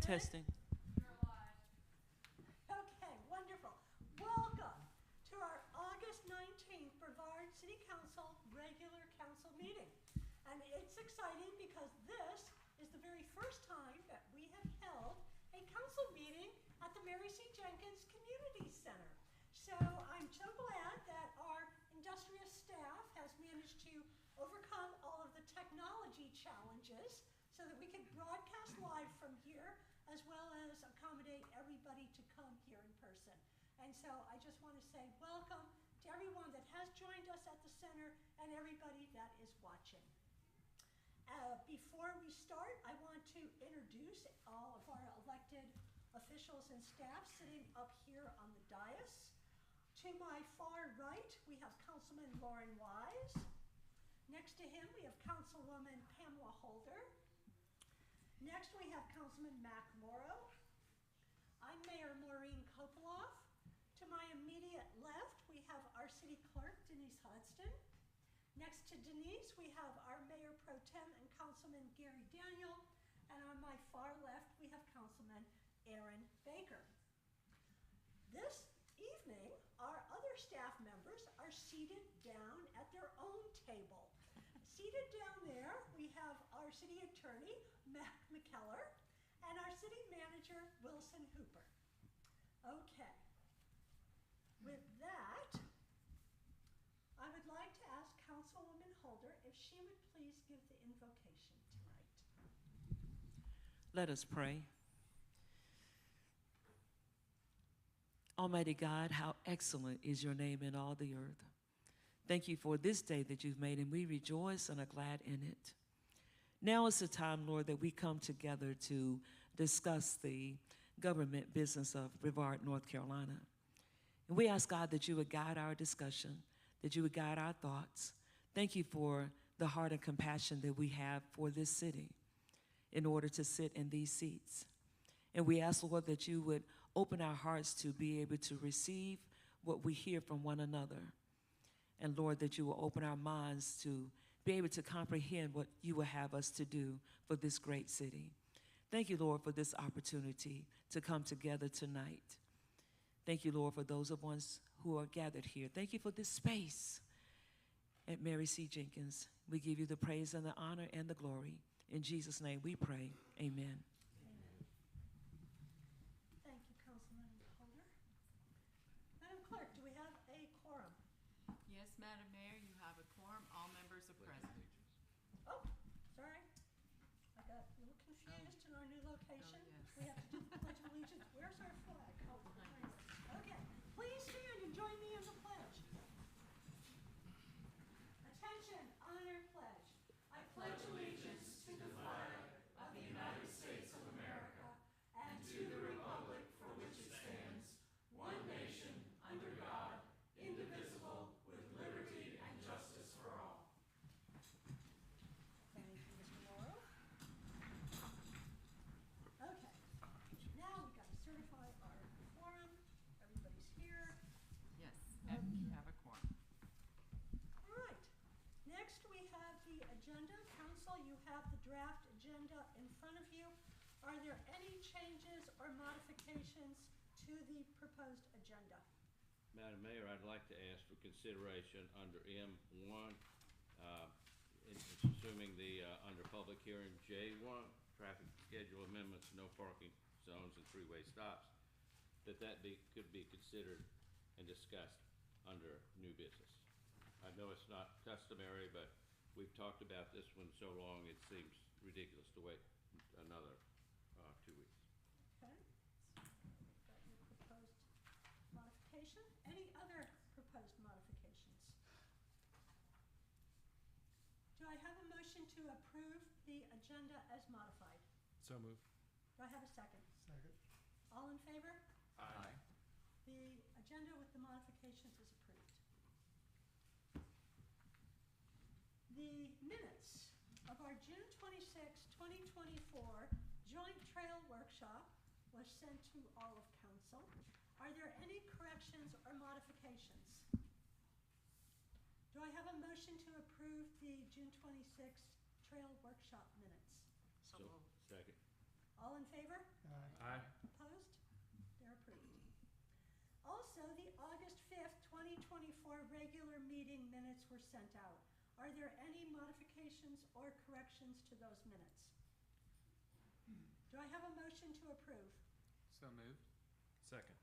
Testing. Okay, wonderful. Welcome to our August 19th Brevard City Council regular council meeting. And it's exciting because this is the very first time that we have held a council meeting at the Mary C. Jenkins Community Center. So I'm so glad that our industrious staff has managed to overcome all of the technology challenges so that we can broadcast live from here, as well as accommodate everybody to come here in person. And so I just want to say welcome to everyone that has joined us at the center and everybody that is watching. Before we start, I want to introduce all of our elected officials and staff sitting up here on the dais. To my far right, we have Councilman Lauren Wise. Next to him, we have Councilwoman Pamela Holder. Next, we have Councilman Mac Morrow. I'm Mayor Maureen Kopoloff. To my immediate left, we have our City Clerk, Denise Hudson. Next to Denise, we have our Mayor Pro Tem and Councilman Gary Daniel. And on my far left, we have Councilman Aaron Baker. This evening, our other staff members are seated down at their own table. Seated down there, we have our City Attorney, Mac McKellar, and our City Manager, Wilson Hooper. Okay. With that, I would like to ask Councilwoman Holder if she would please give the invocation tonight. Let us pray. Almighty God, how excellent is your name in all the earth. Thank you for this day that you've made, and we rejoice and are glad in it. Now is the time, Lord, that we come together to discuss the government business of Brevard, North Carolina. And we ask, God, that you would guide our discussion, that you would guide our thoughts. Thank you for the heart and compassion that we have for this city in order to sit in these seats. And we ask, Lord, that you would open our hearts to be able to receive what we hear from one another. And Lord, that you will open our minds to be able to comprehend what you will have us to do for this great city. Thank you, Lord, for this opportunity to come together tonight. Thank you, Lord, for those of us who are gathered here. Thank you for this space at Mary C. Jenkins. We give you the praise and the honor and the glory. In Jesus' name we pray. Amen. Thank you, Councilman Holder. Madam Clerk, do we have a quorum? Yes, Madam Mayor, you have a quorum. All members are present. Oh, sorry. I got a little confused in our new location. Oh, yes. We have to do the Pledge of Allegiance. Where's our flag? Oh, behind us. Okay, please stand and join me in the pledge. Attention, honor pledge. I pledge allegiance to the flag of the United States of America and to the republic for which it stands, one nation, under God, indivisible, with liberty and justice for all. Thank you, Mr. Morrow. Okay, now we've got to certify our quorum. Everybody's here. Yes, and you have a quorum. All right. Next, we have the agenda. Council, you have the draft agenda in front of you. Are there any changes or modifications to the proposed agenda? Madam Mayor, I'd like to ask for consideration under M1, assuming the under public hearing J1, traffic schedule amendments, no parking zones and three-way stops, that could be considered and discussed under new business. I know it's not customary, but we've talked about this one so long it seems ridiculous to wait another 2 weeks. Okay. Got your proposed modification. Any other proposed modifications? Do I have a motion to approve the agenda as modified? So moved. Do I have a second? Second. All in favor? Aye. The agenda with the modifications is approved. The minutes of our June 26, 2024 joint trail workshop was sent to all of council. Are there any corrections or modifications? Do I have a motion to approve the June 26 trail workshop minutes? So moved. Second. All in favor? Aye. Also, the August 5th, 2024 regular meeting minutes were sent out. Are there any modifications or corrections to those minutes? Do I have a motion to approve? So moved. Second.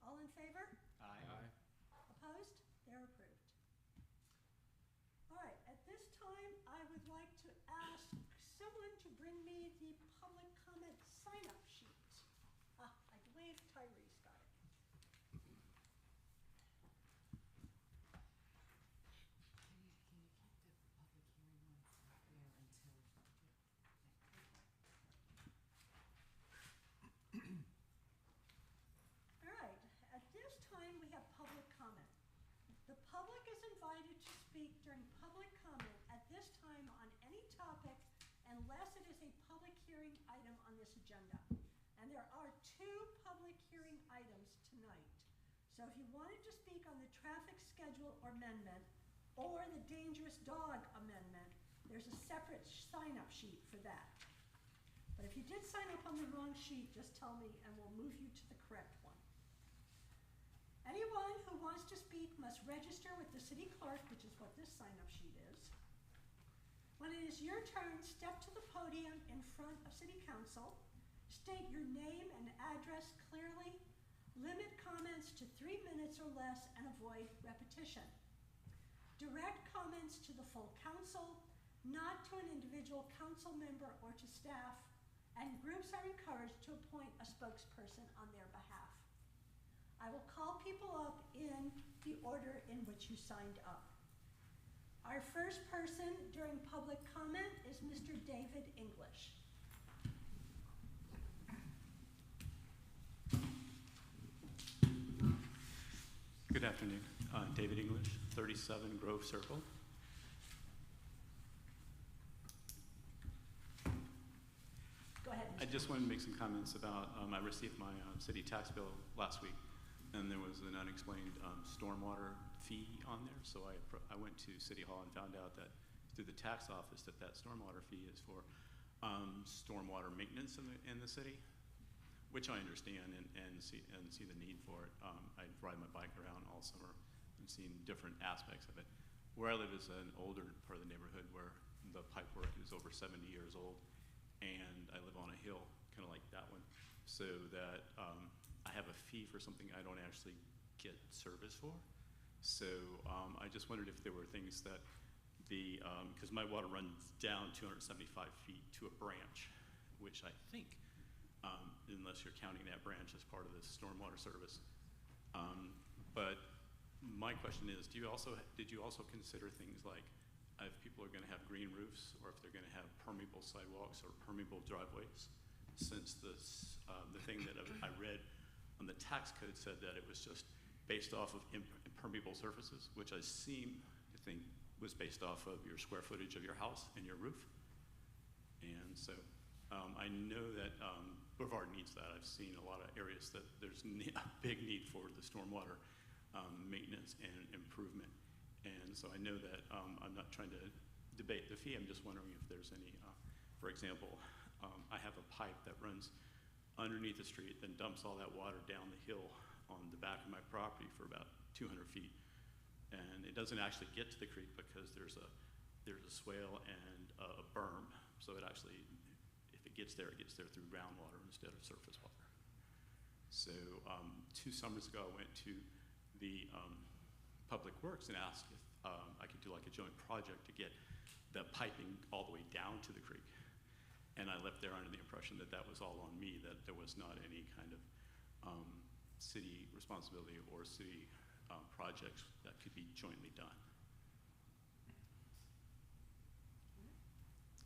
All in favor? Aye. Opposed? They're approved. All right, at this time, I would like to ask someone to bring me the public comment sign-up sheet. I believe Tyrese got it. Can you keep the public hearing ones up there until? All right, at this time, we have public comment. The public is invited to speak during public comment at this time on any topic unless it is a public hearing item on this agenda. And there are two public hearing items tonight. So if you wanted to speak on the traffic schedule amendment or the dangerous dog amendment, there's a separate sign-up sheet for that. But if you did sign up on the wrong sheet, just tell me and we'll move you to the correct one. Anyone who wants to speak must register with the city clerk, which is what this sign-up sheet is. When it is your turn, step to the podium in front of city council, state your name and address clearly, limit comments to 3 minutes or less, and avoid repetition. Direct comments to the full council, not to an individual council member or to staff, and groups are encouraged to appoint a spokesperson on their behalf. I will call people up in the order in which you signed up. Our first person during public comment is Mr. David English. Good afternoon. David English, 37 Grove Circle. Go ahead, I Mr. just wanted to make some comments about, I received my city tax bill last week, and there was an unexplained stormwater fee on there. So I went to City Hall and found out that through the tax office that stormwater fee is for stormwater maintenance in the city, which I understand and see the need for it. I ride my bike around all summer and seen different aspects of it. Where I live is an older part of the neighborhood where the pipework is over 70 years old, and I live on a hill, kind of like that one, so that I have a fee for something I don't actually get service for. So I just wondered if there were things that because my water runs down 275 feet to a branch, which I think, unless you're counting that branch as part of the stormwater service. But my question is, did you also consider things like if people are going to have green roofs, or if they're going to have permeable sidewalks or permeable driveways? Since the thing that I read on the tax code said that it was just based off of impermeable surfaces, which I think was based off of your square footage of your house and your roof. And so I know that Brevard needs that. I've seen a lot of areas that there's a big need for the stormwater maintenance and improvement. And so I know that I'm not trying to debate the fee. I'm just wondering if there's any, for example, I have a pipe that runs underneath the street, then dumps all that water down the hill on the back of my property for about 200 feet. And it doesn't actually get to the creek because there's a swale and a berm. So it actually, if it gets there through groundwater instead of surface water. So 2 summers ago, I went to the Public Works and asked if I could do like a joint project to get the piping all the way down to the creek. And I left there under the impression that that was all on me, that there was not any kind of city responsibility or city projects that could be jointly done.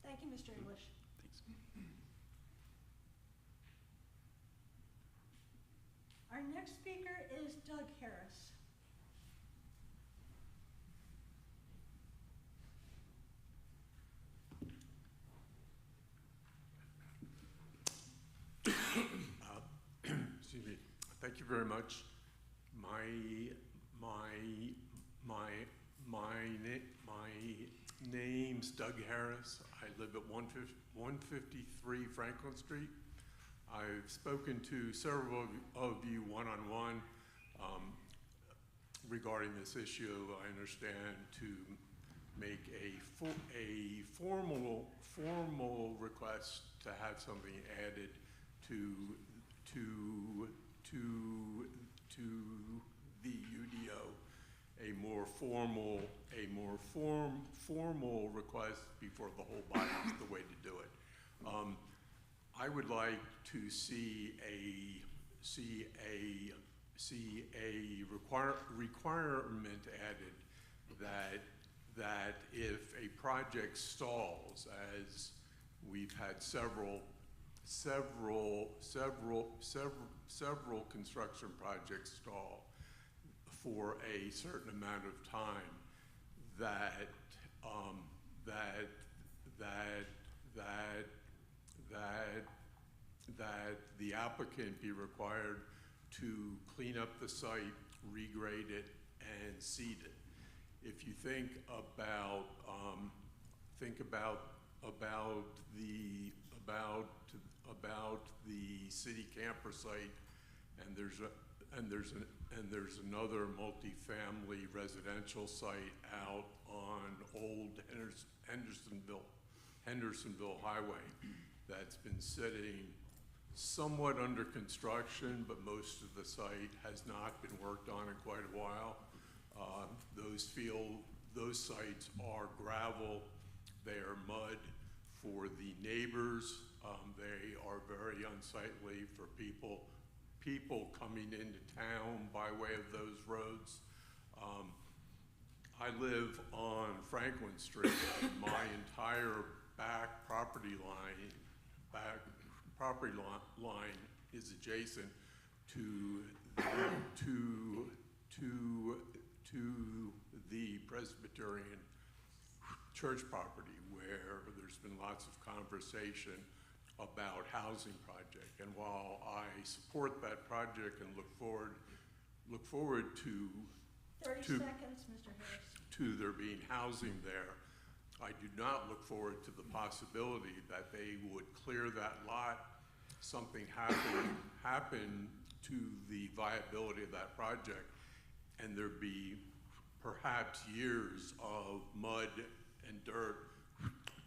Thank you, Mr. English. Thanks. Our next speaker is Doug Harris. Excuse me. Thank you very much. My name's Doug Harris. I live at 153 Franklin Street. I've spoken to several of you one-on-one regarding this issue, I understand to make a formal request to have something added to the UDO, a more formal request before the whole body is the way to do it. I would like to see a requirement added that if a project stalls, as we've had several construction projects stall for a certain amount of time, that the applicant be required to clean up the site, regrade it, and seed it. If you think about the city camper site, and there's another multifamily residential site out on Old Hendersonville Highway that's been sitting somewhat under construction, but most of the site has not been worked on in quite a while. Those sites are gravel, they are mud for the neighbors, they are very unsightly for people coming into town by way of those roads. I live on Franklin Street, and my entire back property line is adjacent to the Presbyterian church property, where there's been lots of conversation about housing project. And while I support that project and look forward to 30 seconds, Mr. Harris. to there being housing there, I do not look forward to the possibility that they would clear that lot, something happen to the viability of that project, and there be perhaps years of mud and dirt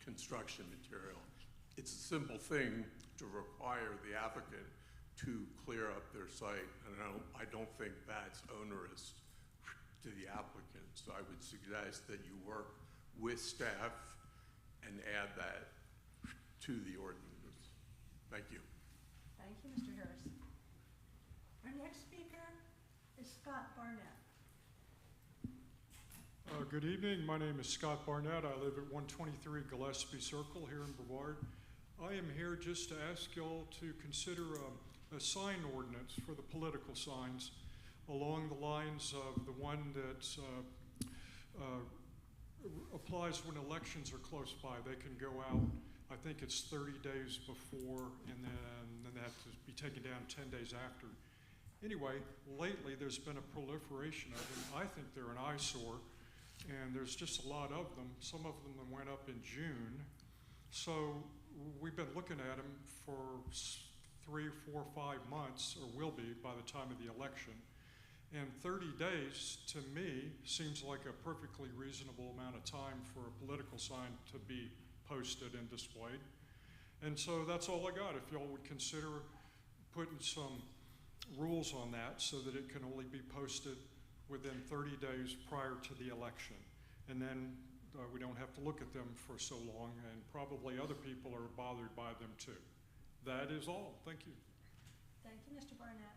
construction material. It's a simple thing to require the applicant to clear up their site, and I don't think that's onerous to the applicant. So I would suggest that you work with staff and add that to the ordinance. Thank you. Thank you, Mr. Harris. Our next speaker is Scott Barnett. Good evening. My name is Scott Barnett. I live at 123 Gillespie Circle here in Brevard. I am here just to ask y'all to consider a sign ordinance for the political signs along the lines of the one that applies when elections are close by. They can go out, I think it's 30 days before, and then they have to be taken down 10 days after. Anyway, lately there's been a proliferation of them. I think they're an eyesore, and there's just a lot of them. Some of them went up in June. So we've been looking at them for 3, 4, 5 months, or will be by the time of the election. And 30 days, to me, seems like a perfectly reasonable amount of time for a political sign to be posted and displayed. And so that's all I got. If y'all would consider putting some rules on that so that it can only be posted within 30 days prior to the election. And then we don't have to look at them for so long, and probably other people are bothered by them too. That is all. Thank you. Thank you, Mr. Barnett.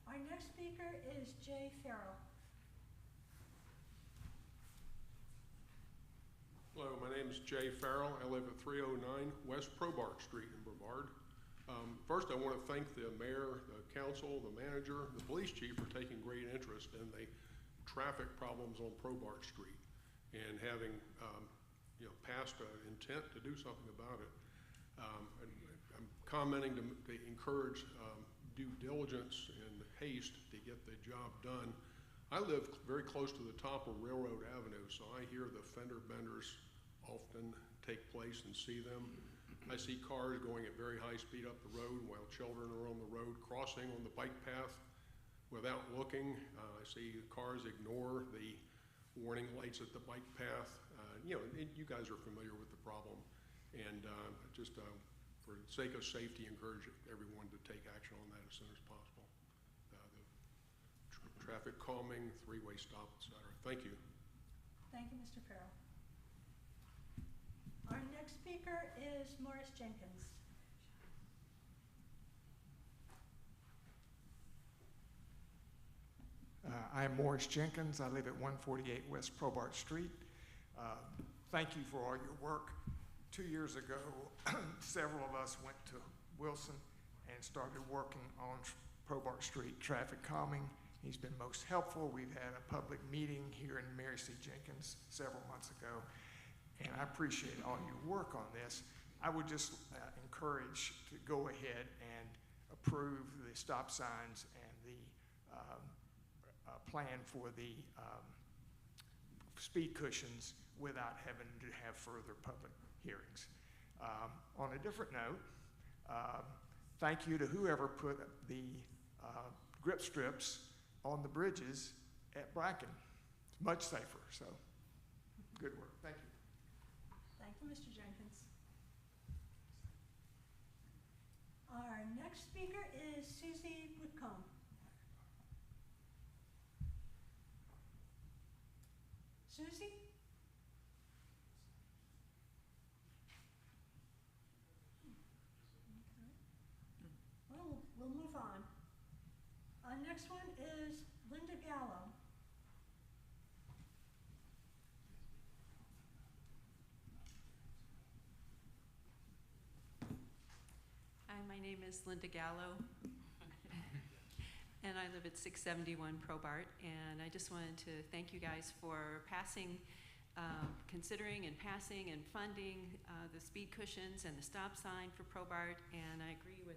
Our next speaker is Jay Farrell. Hello, my name is Jay Farrell. I live at 309 West Probart Street in Brevard. First, I want to thank the mayor, the council, the manager, the police chief for taking great interest in the traffic problems on Probart Street and having passed an intent to do something about it. I'm commenting to encourage due diligence and haste to get the job done. I live very close to the top of Railroad Avenue, so I hear the fender benders often take place and see them. I see cars going at very high speed up the road while children are on the road crossing on the bike path without looking. I see cars ignore the warning lights at the bike path. You guys are familiar with the problem. And just for the sake of safety, encourage everyone to take action on that as soon as possible. The traffic calming, three-way stop, et cetera. Thank you. Thank you, Mr. Farrell. Our next speaker is Morris Jenkins. I'm Morris Jenkins. I live at 148 West Probart Street. Thank you for all your work. 2 years ago, several of us went to Wilson and started working on Probart Street traffic calming. He's been most helpful. We've had a public meeting here in Mary C. Jenkins several months ago, and I appreciate all your work on this. I would just encourage to go ahead and approve the stop signs and the plan for the speed cushions without having to have further public hearings. On a different note, thank you to whoever put the grip strips on the bridges at Bracken. It's much safer, so good work. Thank you. Thank you, Mr. Jenkins. Our next speaker is Susie Whitcomb. Susie? Well, we'll move on. Our next one is Linda Gallo. Hi, my name is Linda Gallo, and I live at 671 Probart, and I just wanted to thank you guys for considering and passing and funding the speed cushions and the stop sign for Probart, and I agree with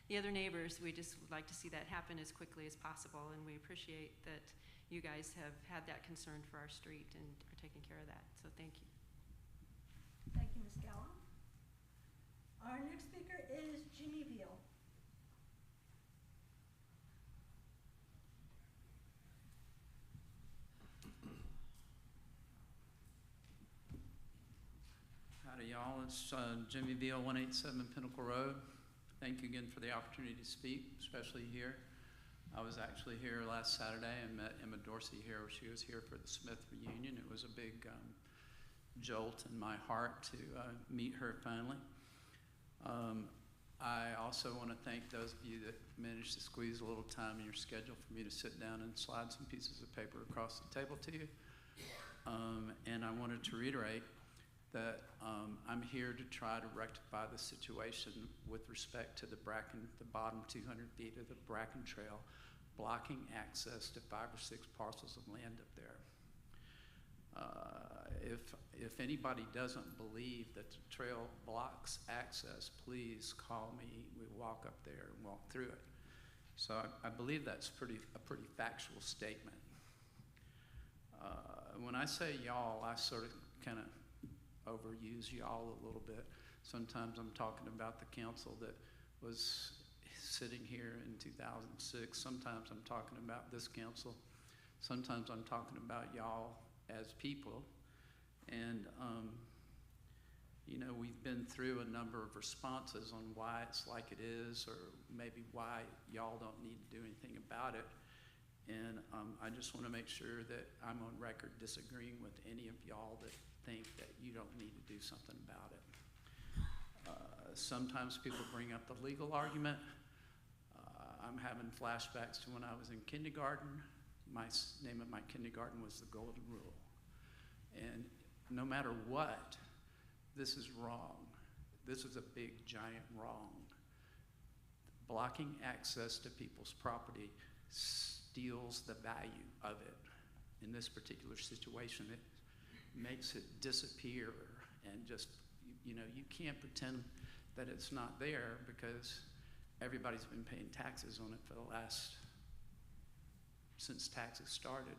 the other neighbors. We just would like to see that happen as quickly as possible, and we appreciate that you guys have had that concern for our street and are taking care of that, so thank you. Thank you, Ms. Gallo. Our next speaker is Jimmy Veal. Howdy, y'all. It's Jimmy Veal, 187 Pinnacle Road. Thank you again for the opportunity to speak, especially here. I was actually here last Saturday and met Emma Dorsey here. She was here for the Smith reunion. It was a big jolt in my heart to meet her finally. I also want to thank those of you that managed to squeeze a little time in your schedule for me to sit down and slide some pieces of paper across the table to you. And I wanted to reiterate that I'm here to try to rectify the situation with respect to the bottom 200 feet of the Bracken Trail, blocking access to 5 or 6 parcels of land up there. If anybody doesn't believe that the trail blocks access, please call me. We walk up there and walk through it. So I believe that's a pretty factual statement. When I say y'all, I sort of kind of overuse y'all a little bit. Sometimes I'm talking about the council that was sitting here in 2006. Sometimes I'm talking about this council. Sometimes I'm talking about y'all as people. And, you know, we've been through a number of responses on why it's like it is, or maybe why y'all don't need to do anything about it. And I just want to make sure that I'm on record disagreeing with any of y'all that think that you don't need to do something about it. Sometimes people bring up the legal argument. I'm having flashbacks to when I was in kindergarten. My name of my kindergarten was the Golden Rule. And no matter what, this is wrong. This is a big, giant wrong. Blocking access to people's property steals the value of it. In this particular situation, it makes it disappear, and just, you know, you can't pretend that it's not there because everybody's been paying taxes on it for the since taxes started.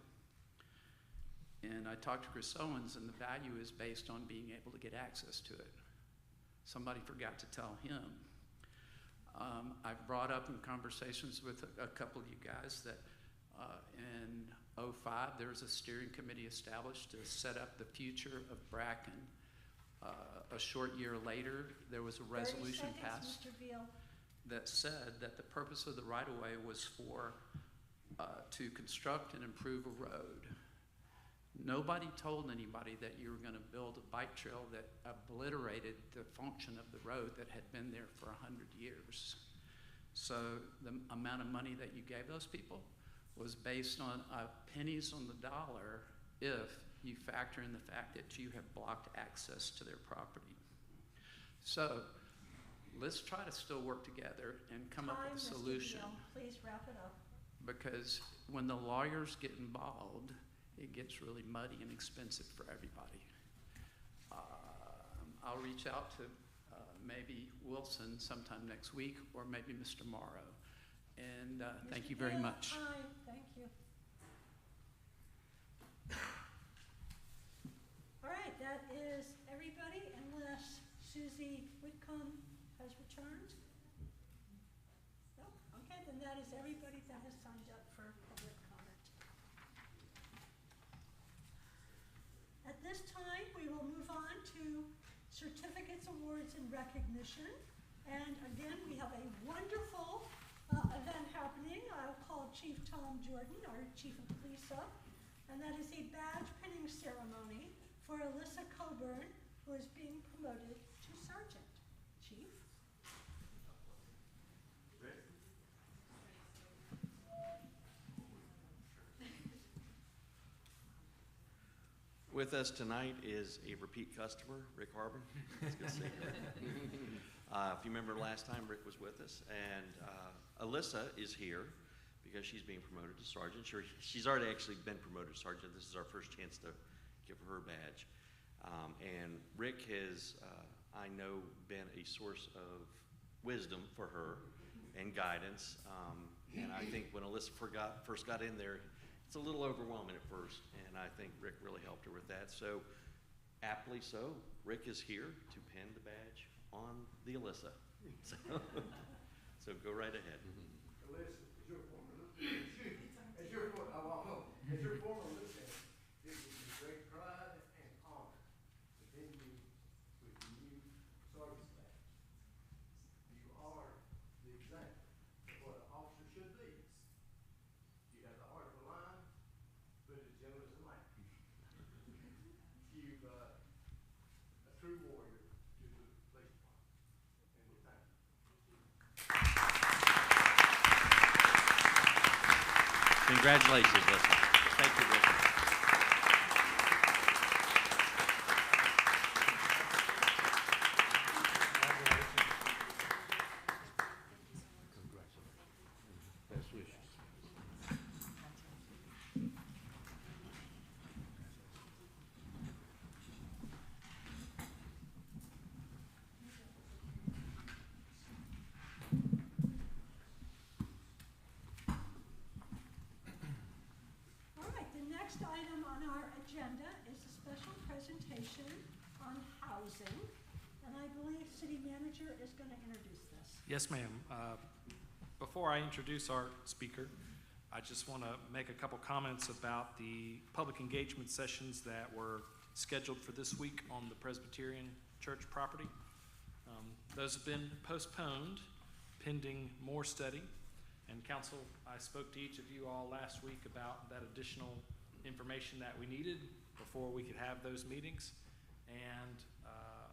And I talked to Chris Owens, and the value is based on being able to get access to it. somebody forgot to tell him. I've brought up in conversations with a couple of you guys that in '05, there was a steering committee established to set up the future of Bracken. A short year later, there was a resolution 30 seconds, passed Mr. Beal. that said that the purpose of the right-of-way was for, to construct and improve a road. Nobody told anybody that you were gonna build a bike trail that obliterated the function of the road that had been there for 100 years. So the amount of money that you gave those people was based on pennies on the dollar if you factor in the fact that you have blocked access to their property. So let's try to still work together and come up with a solution. Time, Mr. Beal. Please wrap it up. Because when the lawyers get involved, it gets really muddy and expensive for everybody. I'll reach out to maybe Wilson sometime next week, or maybe Mr. Morrow. And thank you very much. Time. Thank you. All right, that is everybody, unless Susie Whitcomb has returned. No? Okay, then that is everybody that has signed up for public comment. At this time, we will move on to certificates, awards, and recognition. And again, we have a wonderful event happening. I'll call Chief Tom Jordan, our Chief of Police, up. And that is a badge pinning ceremony for Alyssa Coburn, who is being promoted to sergeant. Chief? With us tonight is a repeat customer, Rick Harbin. It's good to see you. If you remember last time, Rick was with us, and Alyssa is here because she's being promoted to sergeant. She's already actually been promoted to sergeant. This is our first chance to give her her badge. And Rick has, I know, been a source of wisdom for her and guidance. And I think when Alyssa first got in there, it's a little overwhelming at first, and I think Rick really helped her with that. So, aptly so, Rick is here to pin the badge on the Alyssa. So go right ahead. Alyssa, as your former lieutenant, it is with great pride and honor to pin you with the new sergeant's badge. You are the example of what an officer should be. You have the heart of a lion, but as gentle as a lamb. You've a true warrior to the police department, and we thank you. Congratulations, Alyssa. Thank you, Rick. Best wishes. All right, the next item on our agenda is a special presentation on housing. And I believe City Manager is going to introduce this. Yes, ma'am. Before I introduce our speaker, I just want to make a couple comments about the public engagement sessions that were scheduled for this week on the Presbyterian Church property. Those have been postponed pending more study. And council, I spoke to each of you all last week about that additional information that we needed before we could have those meetings. And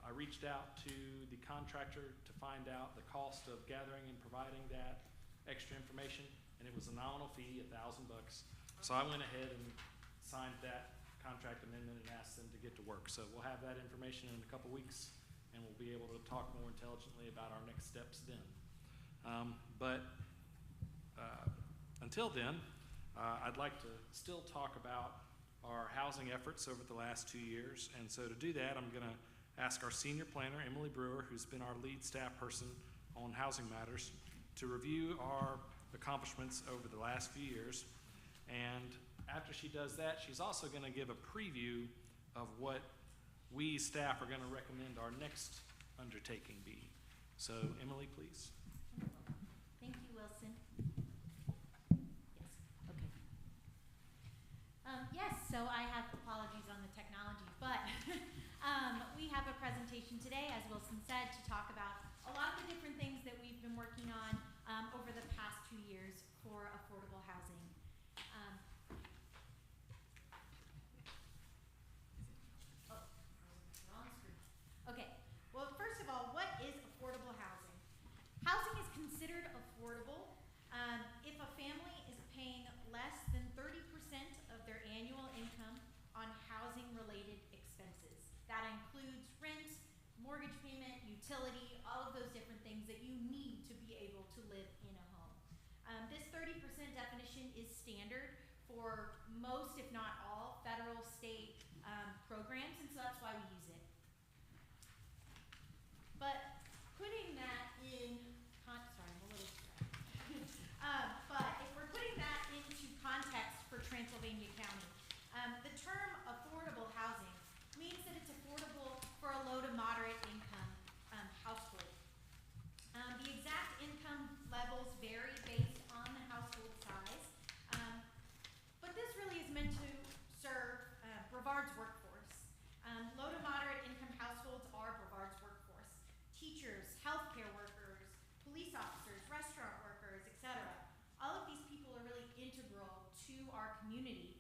I reached out to the contractor to find out the cost of gathering and providing that extra information, and it was a nominal fee, $1,000. So I went ahead and signed that contract amendment and asked them to get to work. So we'll have that information in a couple weeks, and we'll be able to talk more intelligently about our next steps then. Until then, I'd like to still talk about our housing efforts over the last 2 years. And so to do that, I'm going to ask our senior planner, Emily Brewer, who's been our lead staff person on housing matters, to review our accomplishments over the last few years. And after she does that, she's also going to give a preview of what we staff are going to recommend our next undertaking be. So Emily, please. Thank you, Wilson. Yes, okay. Yes, so I have apologies on the technology, but we have a presentation today, as Wilson said, to talk about a lot of the different things that we've been working on over the past 2 years for affordable housing. Wrong screen. Okay, well, first of all, what is affordable housing? Housing is considered affordable if a family is paying less than 30% of their annual income on housing-related expenses. That includes rent, mortgage payment, utility, all of those different things that you need to be able to live in a home. This 30% definition is standard for most, if not all, federal, state programs, and so that's why we use it. But putting that in, sorry, I'm a little distracted. But if we're putting that into context for Transylvania County, the term affordable housing means that it's affordable for a low to moderate income household. The exact income levels vary based on the household size, but this really is meant to serve Brevard's workforce. Low to moderate income households are Brevard's workforce. Teachers, healthcare workers, police officers, restaurant workers, etc. All of these people are really integral to our community,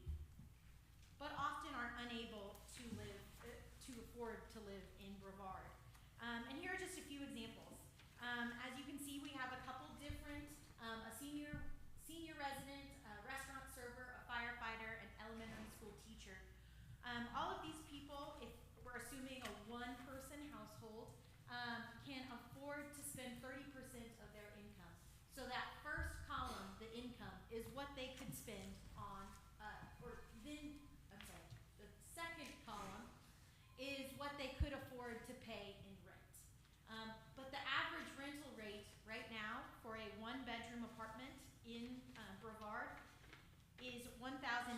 but often are unable to live, to afford to live in Brevard. And here are just a few examples. As you can see, we have a couple different, a senior resident, a restaurant server, a firefighter, an elementary school teacher. All of these people, if we're assuming a one-person household, can afford to spend 30% of their income. So that first column, the income, is what they could spend on, the second column is what they could afford to pay in rent. But the average rental rate right now for a one-bedroom apartment in Brevard is $1,960 a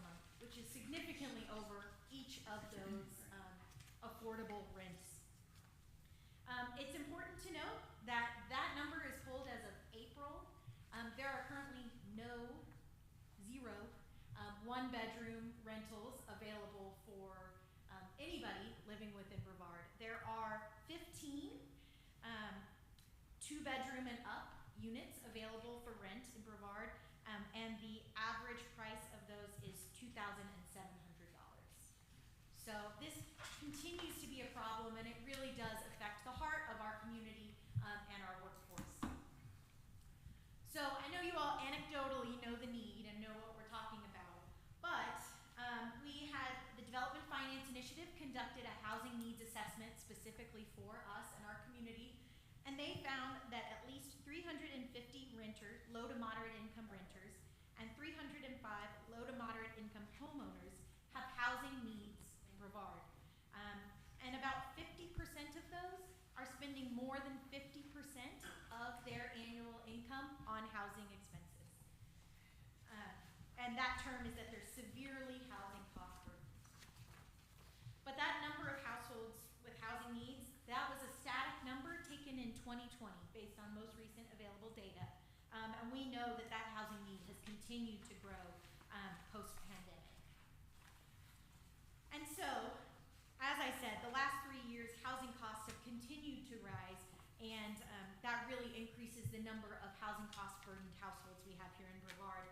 month, which is significantly over each of those affordable rents. It's important to note that that number is pulled as of April. There are currently zero one-bedroom rentals available for anybody living within Brevard. There are 15 two-bedroom and up units available for rent in Brevard, and the average price of those is $2,700. So this continues to be a problem, and it really does affect the heart of our community and our workforce. So I know you all anecdotally know the need and know what we're talking about, but we had the Development Finance Initiative conducted a housing needs assessment specifically for us and our community, and they found that at least 350 renters, low to moderate income renters, and 305 low to moderate income homeowners have housing needs in Brevard. And about 50% of those are spending more than 50% of their annual income on housing expenses. And that term is that they're severely housing cost burdened. But that number of households with housing needs, that was a static number taken in 2020 based on most recent available data. And we know that that housing need has continued to grow post-pandemic. And so, as I said, the last 3 years, housing costs have continued to rise, and that really increases the number of housing cost burdened households we have here in Brevard.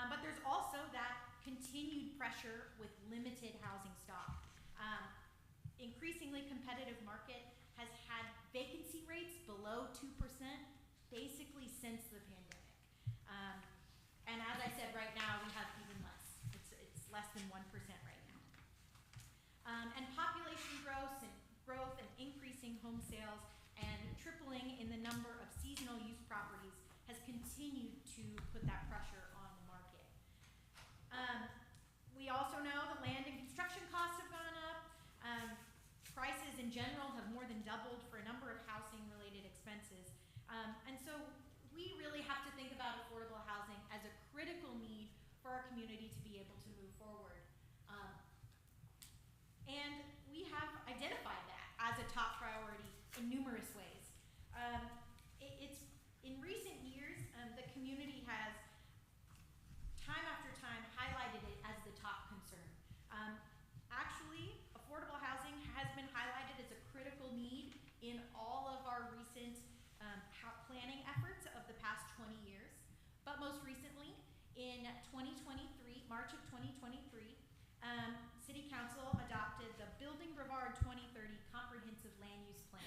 But there's also that continued pressure with limited housing stock. Increasingly competitive market has had vacancy rates below 2% basically since the pandemic. And as I said, right now we have even less. It's less than 1% right now. And population growth and increasing home sales and tripling in the number of seasonal use properties has continued to put that pressure on the market. We also know the land and construction costs have gone up. Prices in general have more than doubled for a number of housing-related expenses. And so we really have to think about affordable housing as a critical need for our community to be able to move forward. And we have identified that as a top priority in numerous ways. It's in recent years, the community has time after time highlighted it as the top concern. Actually, affordable housing has been highlighted as a critical need in all of our recent planning efforts of the past 20 years. But most recently, in 2023, March of 2023, City Council adopted the Building Brevard 2030 Comprehensive Land Use Plan,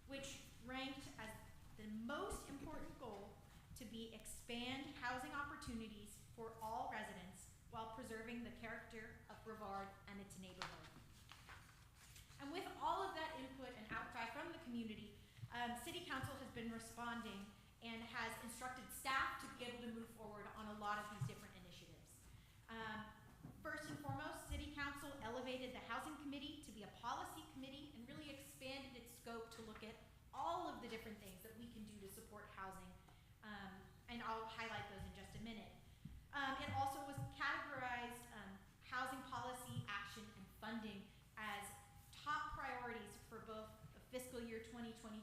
which ranked as the most important goal to be expand housing opportunities for all residents while preserving the character of Brevard and its neighborhood. And with all of that input and outcry from the community, City Council has been responding and has instructed staff to be able to move forward on a lot of these different initiatives. First and foremost, City Council elevated the Housing Committee to be a policy committee and really expanded its scope to look at all of the different things that we can do to support housing, and I'll highlight those in just a minute. It also was categorized housing policy, action, and funding as top priorities for both the fiscal year 2023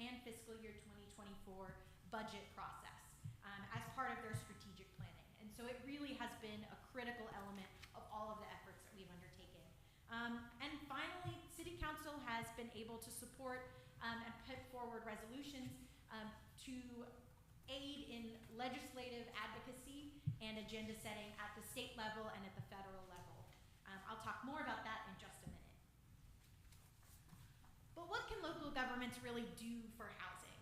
and fiscal year 2024 budget process as part of their strategic planning. And so it really has been a critical element of all of the efforts that we've undertaken. And finally, City Council has been able to support and put forward resolutions to aid in legislative advocacy and agenda setting at the state level and at the federal level. I'll talk more about that in just a minute. But what can local governments really do for housing?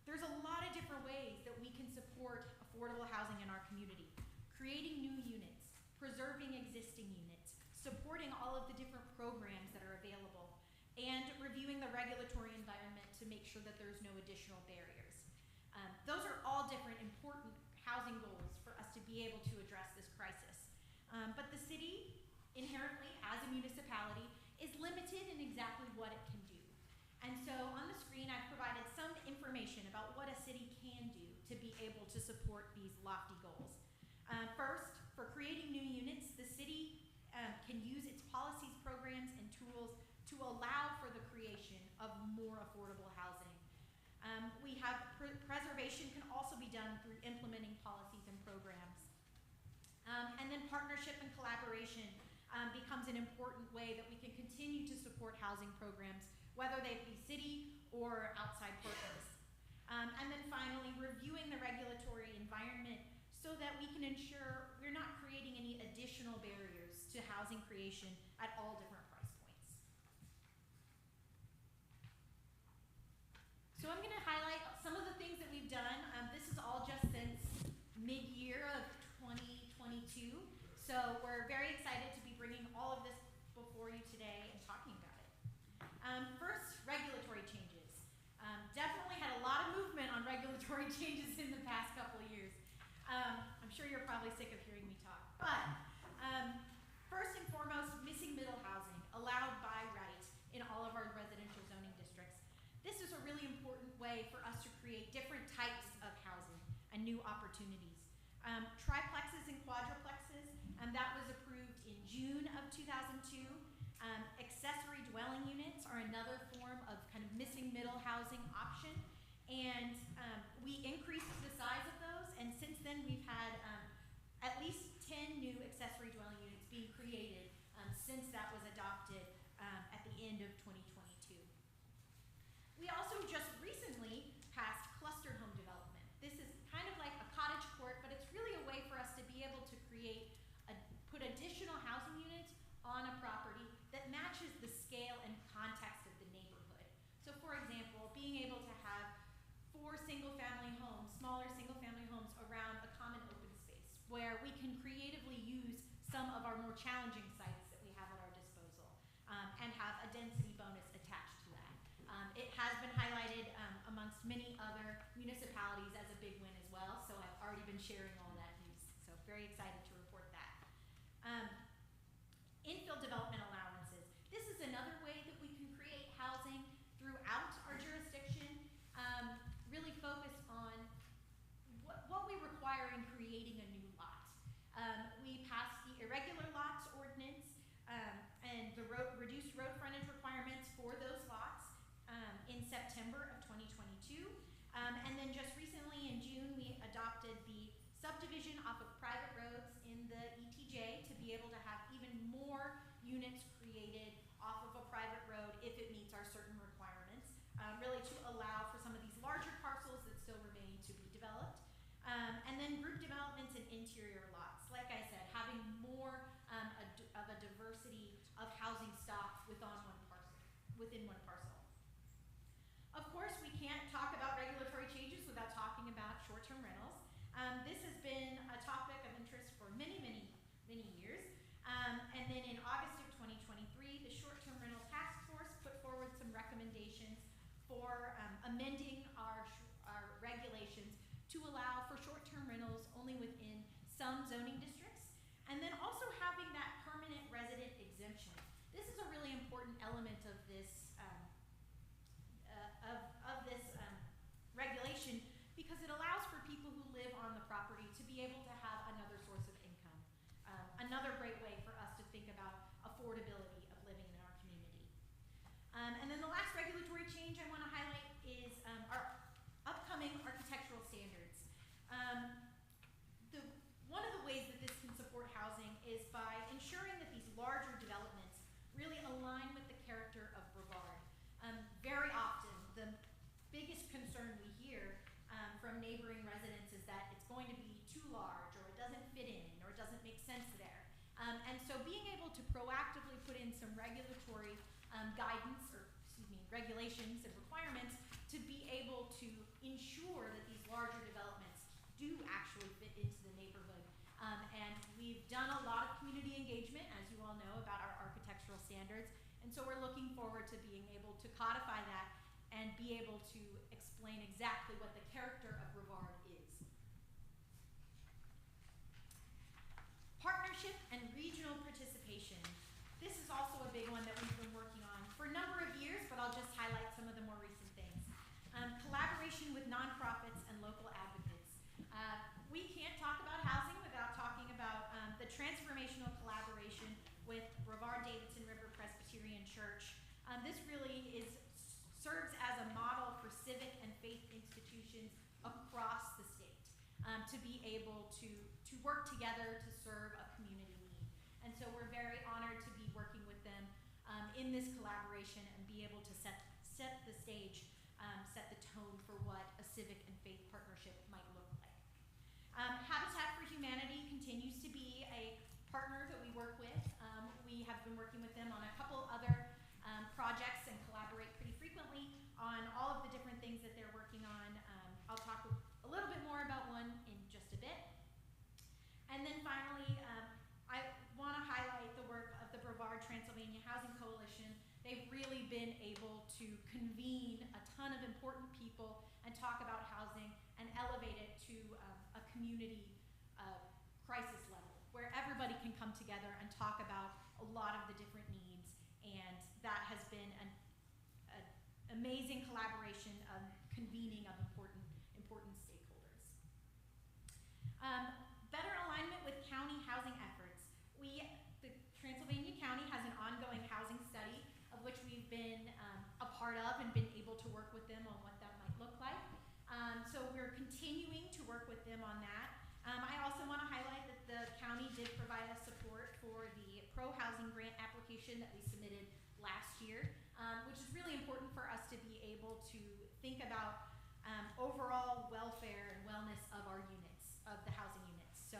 There's a lot of different ways that we can support affordable housing in our community. Creating new units, preserving existing units, supporting all of the different programs that are available, and reviewing the regulatory environment to make sure that there's no additional barriers. Those are all different important housing goals for us to be able to address this crisis. But the city, inherently as a municipality, is limited in exactly what it can do. And so on the screen, I've provided some information about what a city can do to be able to support these lofty goals. First, for creating new units, the city can use its policies, programs, and tools to allow for the creation of more affordable housing. We have preservation can also be done through implementing policies and programs. And then partnership and collaboration becomes an important way that we can continue to support housing programs, whether they be city or outside partners. And then finally, reviewing the regulatory environment so that we can ensure we're not creating any additional barriers to housing creation at all different price points. So I'm going to highlight some of the things that we've done. This is all just since mid-year of 2022. So we're very excited to be bringing all of this before you today and talking about it. First, regulatory changes. Definitely had a lot of movement on regulatory changes in the past couple of years. I'm sure you're probably sick of hearing me talk. But first and foremost, missing middle housing allowed by right in all of our residential zoning districts. This is a really important way for us to create different types of housing and new opportunities. Triplexes and quadruplexes, that was approved in June of 2002. Accessory dwelling units are another form of kind of missing middle housing option. And we increased the size of those, and since then we've had at least 10 new accessory dwelling units being created since that was adopted at the end of 2022. We also just recently passed clustered home development. This is kind of like a cottage court, but it's really a way for us to be able to put additional housing units on a property that matches the scale and context of the neighborhood. So for example, being able to have 4 single-family homes, smaller single-family homes around a common open space where we can creatively use some of our more challenging sites that we have at our disposal and have a density bonus attached to that. It has been highlighted amongst many other municipalities as a big win as well, so I've already been sharing all that news. So very excited to report that. Infill development allowances. This is another way that we can create housing throughout our jurisdiction, really focus on what we require in creating a new lot. We passed the irregular lots ordinance and the reduced road frontage requirements for And then just recently in June, we adopted the subdivision off of private roads in the ETJ to be able to have even more units created off of a private road if it meets our certain requirements, really to allow for some of these larger parcels that still remain to be developed. And then group developments and interior lots. Like I said, having more of a diversity of housing stock within one parcel. Of course, we can't talk about regulatory changes without talking about short-term rentals. This has been a topic of interest for many, many, many years. And then in August of 2023, the Short-Term Rental Task Force put forward some recommendations for amending our regulations to allow for short-term rentals only within some zoning districts, and then also having that permanent resident exemption. This is a really important element of this regulation because it allows for people who live on the property to be able to have another source of income. Another great way for us to think about affordability of living in our community. And then the last regulatory change I want to highlight is our upcoming architectural standards. One of the ways that this can support housing is by ensuring that these larger developments really align with the character of Brevard. Very often, the biggest concern we hear from neighboring residents is that it's going to be too large, or it doesn't fit in, or it doesn't make sense there. And so being able to proactively put in some regulatory guidance, or regulations and requirements to be able to ensure that these larger developments do actually fit into the neighborhood. And we've done a lot of community engagement, as you all know, about our architectural standards. And so we're looking forward to being able to codify that and be able to explain exactly what the character of Brevard is. Partnership and regional participation. This is also a big one that we've been working on for a number of years, but I'll just highlight some of the more recent things. Collaboration with nonprofits and local advocates. We can't talk about housing without talking about the transformational collaboration with Brevard Davidson River Presbyterian Church. This really serves as a model for civic and faith institutions across the state to be able to work together to serve a community need. And so we're very honored to be working with them in this collaboration and be able to set the stage, set the tone for what a civic and faith partnership might look like. Habitat for Humanity continues to be a partner that we work with. We have been working with them on a couple other projects and collaborate pretty frequently on all of the different things that they're working on. I'll talk a little bit more about one in just a bit. And then finally, I want to highlight the work of the Brevard Transylvania Housing Coalition. They've really been able to convene a ton of important people and talk about housing and elevate it to a community crisis level where everybody can come together and talk about a lot of the different needs. And that has been an amazing collaboration of convening of important stakeholders. Better alignment with county housing efforts. The Transylvania County has an ongoing housing study of which we've been a part of and been able to work with them on what that might look like. So we're continuing to work with them on that. I also want to highlight that the county did provide us support for the pro-housing grant application that we submitted last year, which is really important for us to be able to think about overall welfare and wellness of our units, of the housing units. So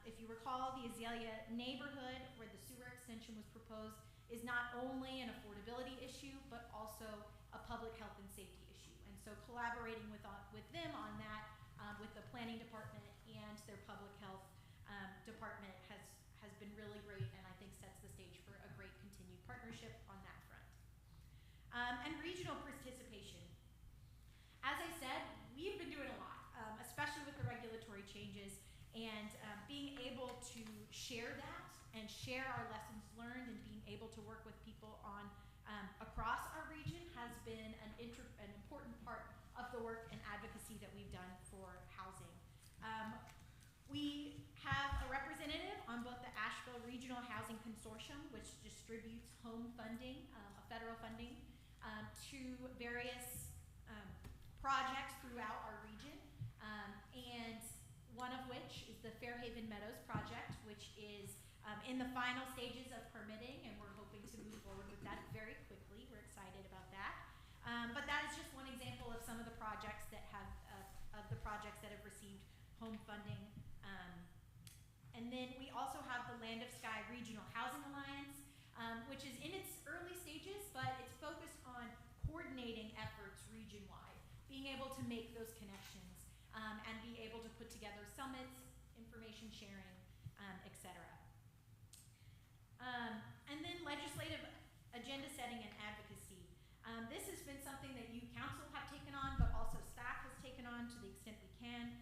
if you recall, the Azalea neighborhood where the sewer extension was proposed is not only an affordability issue, but also a public health and safety issue. And so collaborating with them on that, with the planning department and their public health department has been really great, and I think sets the stage for a great continued partnership on that front. And regional participation. As I said, we've been doing a lot, especially with the regulatory changes, and being able to share that and share our lessons learned and being able to work with people on across our region has been an important part of the work and advocacy that we've done for housing. We have a representative on both the Asheville Regional Housing Consortium, which distributes home funding, federal funding, to various projects throughout throughout our region, and one of which is the Fairhaven Meadows project, which is in the final stages of permitting, and we're hoping to move forward with that very quickly. We're excited about that. But that is just one example of some of the projects that have received home funding. And then we also have the Land of Sky Regional Housing Alliance, which is in its early stages, but it's focused on coordinating efforts region-wide, being able to make those connections, and be able to put together summits, information sharing, etc. And then legislative agenda setting and advocacy. This has been something that you council have taken on, but also staff has taken on to the extent we can.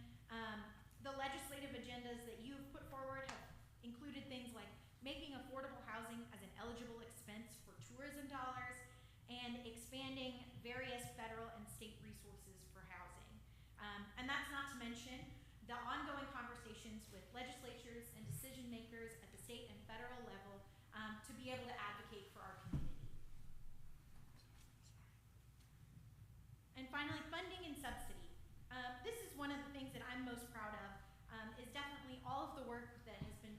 The legislative agendas that you've put forward have included things like making affordable housing as an eligible expense for tourism dollars and expanding various federal and state resources for housing. And that's not to mention the ongoing conversations with legislatures and decision makers at the state and federal level to be able to advocate for our community. And finally, funding and subsidy. This is one of the things that I'm most proud of, is definitely all of the work that has been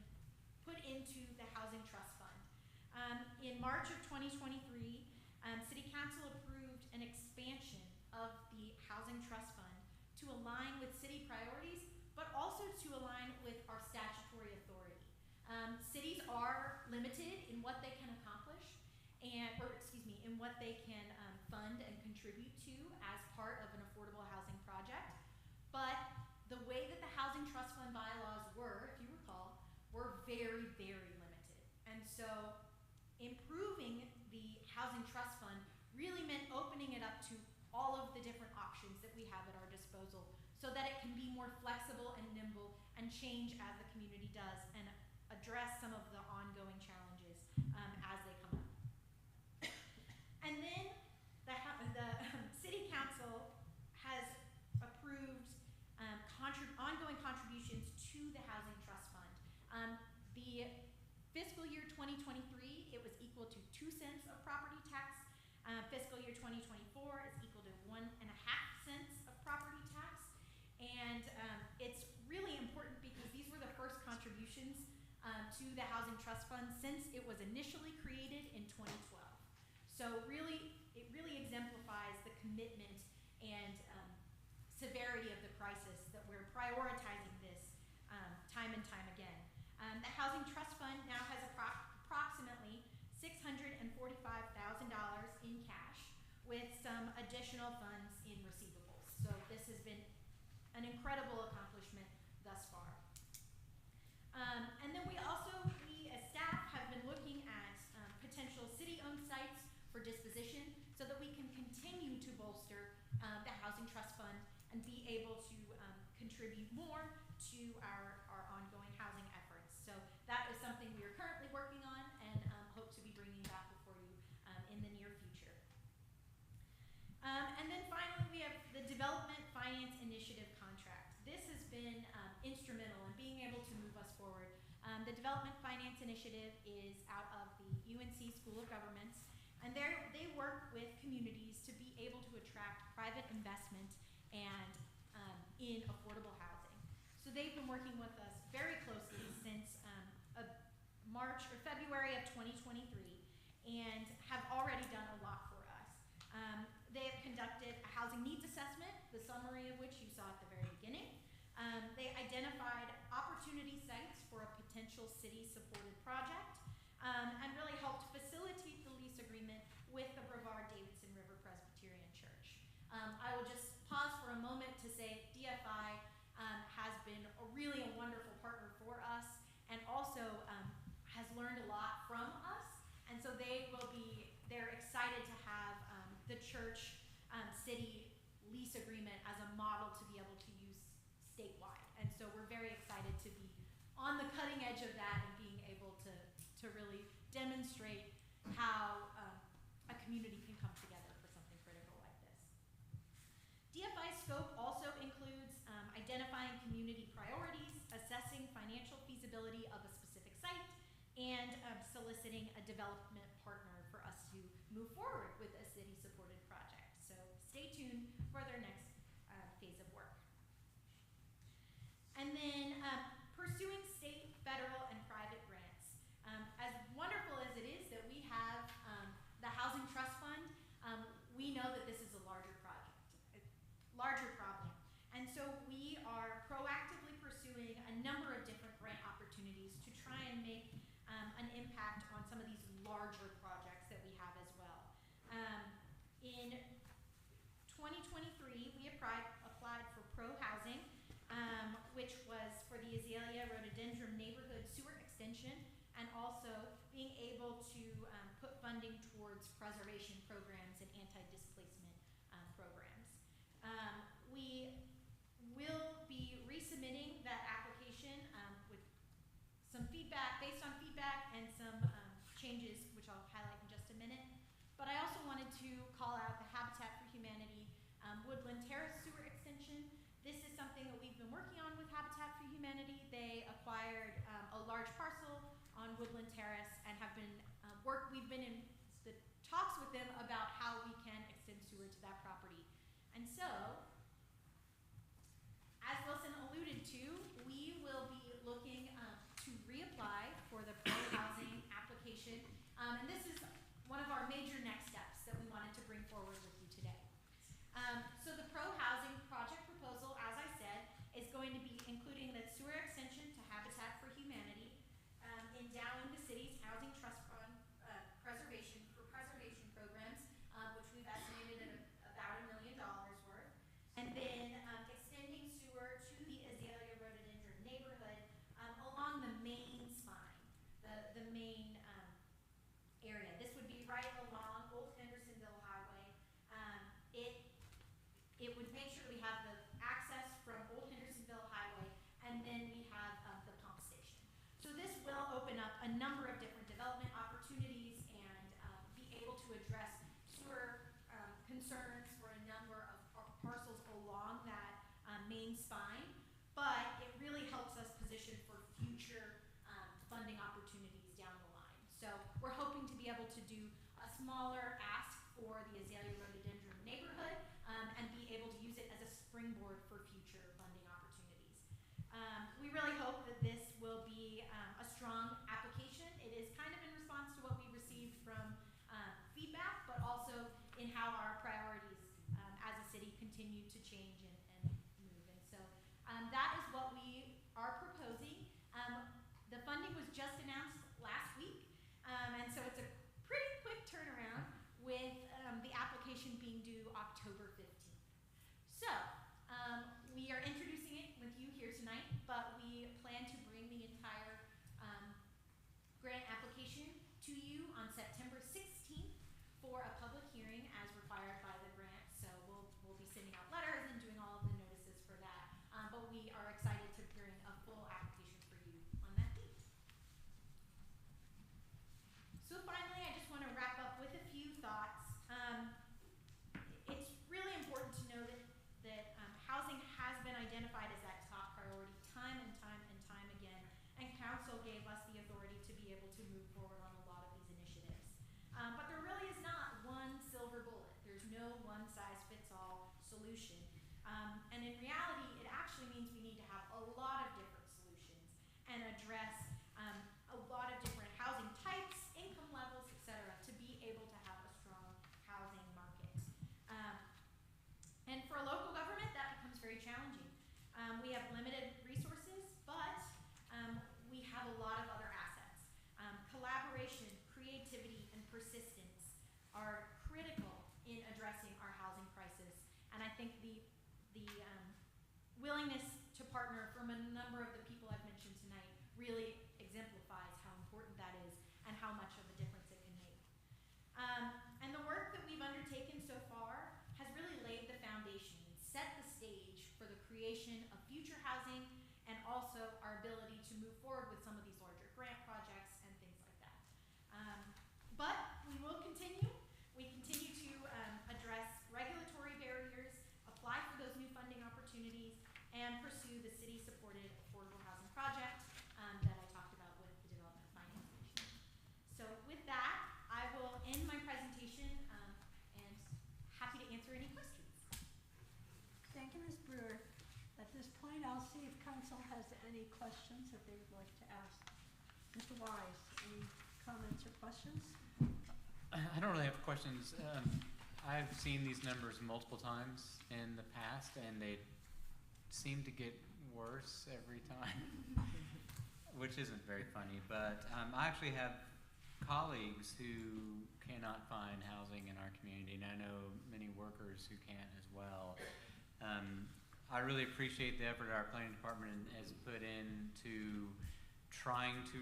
put into the Housing Trust Fund. In March of 2023, City Council approved an expansion of the Housing Trust Fund to align with city priorities, but also to align with our statutory authority. Cities are limited in what they can accomplish, in what they can fund and contribute to as part of an affordable housing project. But the way that the Housing Trust Fund bylaws were, if you recall, were very, very limited. And so improving the Housing Trust Fund really meant opening it up to all of the different options that we have at our disposal so that it can be more flexible and nimble and change as the community does and address some of the ongoing challenges as they come up. And then the City Council has approved ongoing contributions to the Housing Trust Fund. The fiscal year 2023, it was equal to 2 cents of property tax. Fiscal year 2024 is equal to 1.5 cents of property tax. And it's really important because these were the first contributions to the Housing Trust Fund since it was initially created in 2012. So it really exemplifies the commitment and severity of the crisis that we're prioritizing this time and time again. The Housing Trust Fund now has approximately $645,000 in cash with some additional funds in receivables. So this has been an incredible accomplishment thus far. And then we as staff have been looking at potential city-owned sites for disposition so that we can continue to bolster the Housing Trust Fund and be able to contribute more to our ongoing housing efforts. So that is something we are currently working on and hope to be bringing back before you in the near future. And then finally, we have the Development Finance Initiative contract. This has been instrumental in being able to move us forward. The Development Finance Initiative is out of the UNC School of Governments, and they work with communities to be able to attract private investment and in affordable housing. So they've been working with us very closely since February of 2023 and have already done a lot for us. They have conducted a housing needs assessment, the summary of which you saw at the very beginning. They identified opportunity sites for a potential city-supported project and really helped facilitate the lease agreement with the Brevard Davidson River Presbyterian Church. I will just pause for a moment to say DFI has been really a wonderful partner for us and also has learned a lot from us. And so they're excited to have the church city lease agreement as a model to be able to use statewide. And so we're very excited to be on the cutting edge of that and being able to really demonstrate how a community can come together for something critical like this. DFI's scope also includes identifying community priorities, assessing financial feasibility of a specific site, and soliciting a development partner for us to move forward with a city-supported project. So stay tuned for their next phase And then pursuing state, federal, and private grants. As wonderful as it is that we have the Housing Trust Fund, we know that this is a larger project, a larger problem. And so we are proactively pursuing a number of different grant opportunities to try and make an impact on some of these larger projects that we have as well. In 2023, we applied for Pro Housing, which was for the Azalea Rhododendron Neighborhood Sewer Extension, and also being able to put funding towards preservation programs and anti-displacement programs. We will be resubmitting that application with some feedback, based on feedback, and some changes, which I'll highlight in just a minute. But I also wanted to call out the Habitat for Humanity Woodland Terrace Sewer Extension. This is something that we've been working on with Habitat for Humanity. They acquired a large parcel on Woodland Terrace and have been we've been in the talks with them about how we can extend sewer to that property. And so, as Wilson alluded to, we will be looking to reapply for the Pro Housing application. And this is one of our major next steps that we wanted to bring forward with you today. So the Pro Housing project proposal, as I said, is going to be including the sewer extension to Habitat for Humanity, endowing the city's housing trust fund preservation programs, which we've estimated at about $1 million worth, and then extending sewer to the Azalea Rhododendron neighborhood along the main spine, the main area. This would be right along Old Hendersonville Highway. It would make sure we have the access from Old Hendersonville Highway, and then we have the pump station. So this will open up a number of different development opportunities and be able to address sewer concerns for a number of parcels along that main spine, but it really helps us position for future funding opportunities down the line. So we're hoping to be able to do a smaller ask for the Azalea Rhododendron neighborhood and be able to use it as a springboard for future funding opportunities. We really hope that this will be a strong application. It is kind of in response to what we received from feedback, but also in how our priorities as a city continue to change and move. And so that is what we are proposing. The funding was just announced last week, and so it's a pretty quick turnaround with the application being due October 15th. So we are introducing it with you here tonight, but we plan to bring the entire grant application to you on September 16th for a public hearing as required by the grant. So we'll be sending out letters and doing all of the notices for that. But we are excited to bring a full application for you on that date. So finally, I just want to wrap up with a few thoughts. It's really important to know that housing has been identified as that top priority time and time again, and council gave us the authority to be able to move forward on a lot of these initiatives. But there really is not one silver bullet. There's no one-size-fits-all solution. And in reality, it actually means we need to have a lot of different solutions and address a lot of different housing types, income levels, etc., to be able to have a strong housing market. And for a local government, that becomes very challenging. We have limited resources, but we have a lot of other assets. Collaboration, creativity, and persistence are critical in addressing our housing crisis. And I think the willingness to partner from a number of the people I've mentioned tonight really exemplifies how important that is and how much of a difference it can make. And the work that we've undertaken so far has really laid the foundation and set the stage for the creation of future housing and also our ability to move forward with some of these larger grant projects and things like that. But we will continue. We continue to address regulatory barriers, apply for those new funding opportunities, and pursue the city-supported affordable housing project that I talked about with the Development Finance Commission. So with that, I will end my presentation and happy to answer any questions. Thank you, Ms. Brewer. That this point, I'll see if council has any questions that they would like to ask. Mr. Wise, any comments or questions? I don't really have questions. I've seen these numbers multiple times in the past, and they seem to get worse every time, which isn't very funny. But I actually have colleagues who cannot find housing in our community, and I know many workers who can't as well. I really appreciate the effort our planning department has put into trying to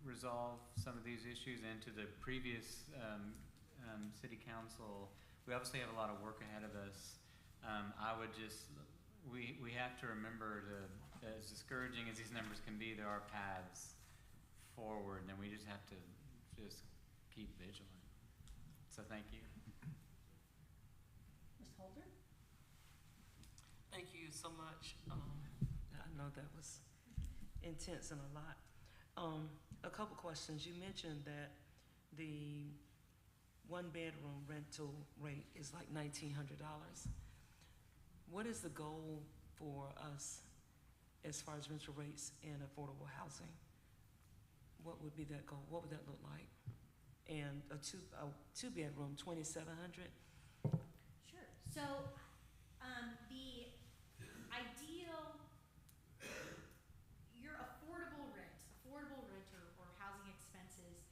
resolve some of these issues, and to the previous city council. We obviously have a lot of work ahead of us. I would just, we have to remember as discouraging as these numbers can be, there are paths forward, and we just have to just keep vigilant. So thank you. Ms. Holder? Thank you so much. I know that was intense and a lot. A couple questions. You mentioned that the one-bedroom rental rate is like $1,900. What is the goal for us as far as rental rates in affordable housing? What would be that goal? What would that look like? And a two-bedroom, $2,700? Sure. So the ideal, your affordable renter or housing expenses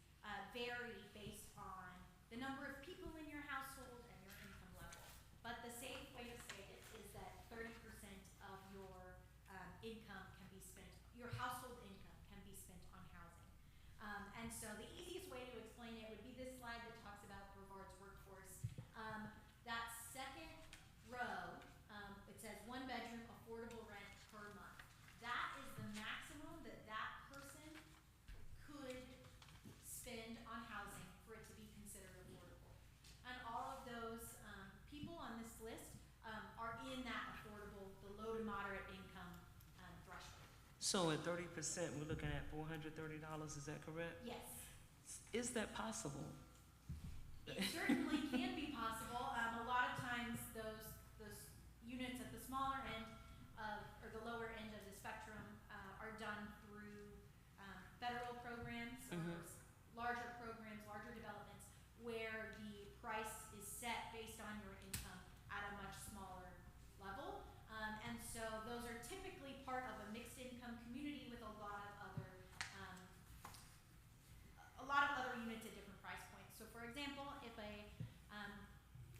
vary based on the number of people in your household and your income level. But the safe way to say it is that 30% of your income can be spent, your household income can be spent on housing. And so the easiest way to explain it would be this slide that talks about Brevard's workforce. That second row, it says one bedroom affordable rent per month. That is the maximum that that person could spend on housing for it to be considered affordable. And all of those people on this list are in that affordable, the low to moderate income threshold. So at 30%, we're looking at $430, is that correct? Yes. Is that possible? It certainly can be possible. A lot of times those units at the smaller end or the lower end of the spectrum are done through federal programs or larger programs, larger developments, where the price is set based on your income at a much smaller level. And so those are typically part of a mixed income community with a lot of other units at different price points. So for example, if a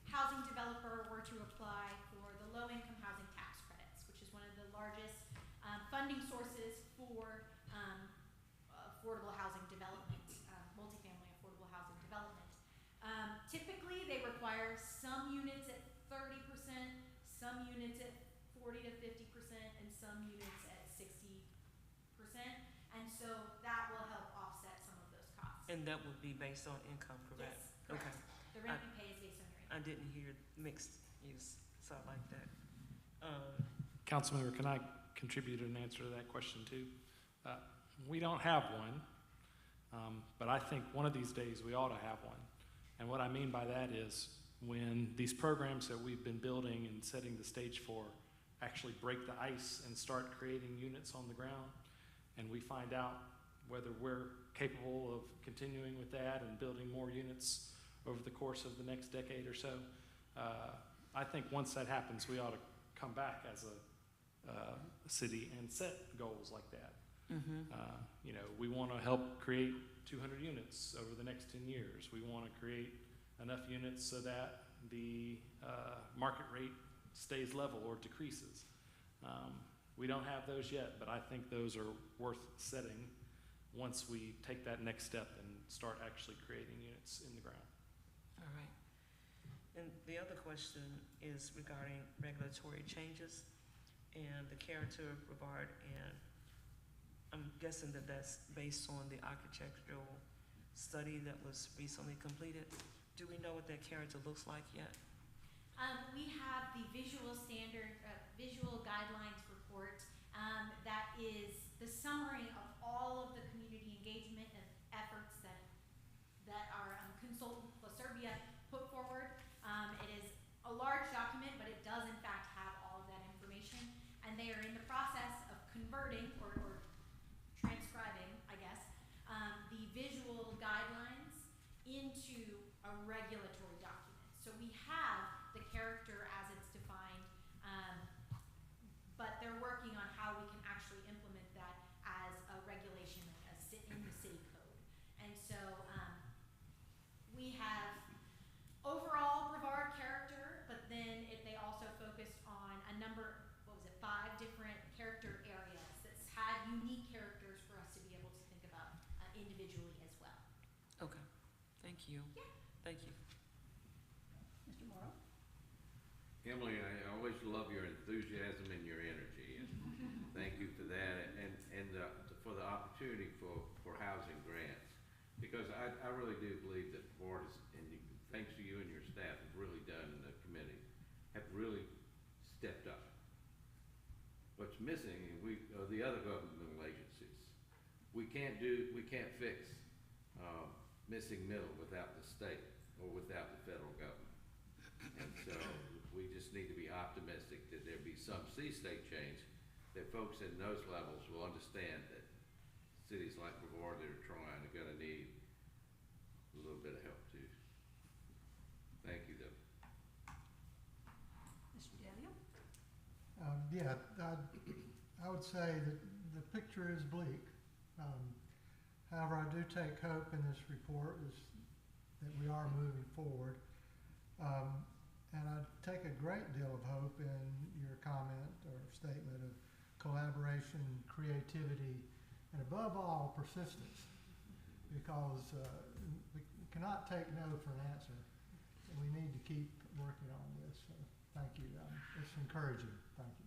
housing developer were to apply for the low income housing tax credits, which is one of the largest funding sources for affordable housing development, multifamily affordable housing development. Typically, they require some units at 30%, some units at 40 to 50%, and some units at 60%. And so that will help offset some of those costs. And that would be based on income, correct? Yes, correct. Okay. The rent you pay is based on your income. I didn't hear mixed use, so I like that. Councilmember, can I contribute an answer to that question too? We don't have one, but I think one of these days we ought to have one. And what I mean by that is when these programs that we've been building and setting the stage for actually break the ice and start creating units on the ground, and we find out whether we're capable of continuing with that and building more units over the course of the next decade or so, I think once that happens, we ought to come back as a city and set goals like that. You know, we want to help create 200 units over the next 10 years. We want to create enough units so that the market rate stays level or decreases. We don't have those yet, but I think those are worth setting once we take that next step and start actually creating units in the ground. All right. And the other question is regarding regulatory changes and the character of Brevard, and I'm guessing that that's based on the architectural study that was recently completed. Do we know what that character looks like yet? We have the visual standard, visual guidelines report that is the summary of all of the community engagement and efforts that our consultant, Serbia, put forward. It is a large document, but it does in fact have all of that information, and they are in the process actually implement that as a regulation in the city code. And so we have overall Brevard character, but then they also focused on a number, 5 different character areas that had unique characters for us to be able to think about individually as well. Okay, thank you. Yeah. Thank you. Mr. Morrow? Emily, I always love your enthusiasm and your energy, and thank you for that, and for the opportunity for housing grants, because I really do believe that the board is, and thanks to you and your staff have really done in the committee, have really stepped up. What's missing, the other governmental agencies, we can't fix missing middle without the state or without the federal government. And so we just need to be optimistic that there be some state change, that folks in those levels will understand that cities like Brevard that are trying are gonna need a little bit of help too. Thank you, though. Mr. Daniel? Yeah, I would say that the picture is bleak. However, I do take hope in this report that we are moving forward. And I take a great deal of hope in your comment or statement of collaboration, creativity, and above all, persistence. Because we cannot take no for an answer. And we need to keep working on this. So thank you. It's encouraging. Thank you.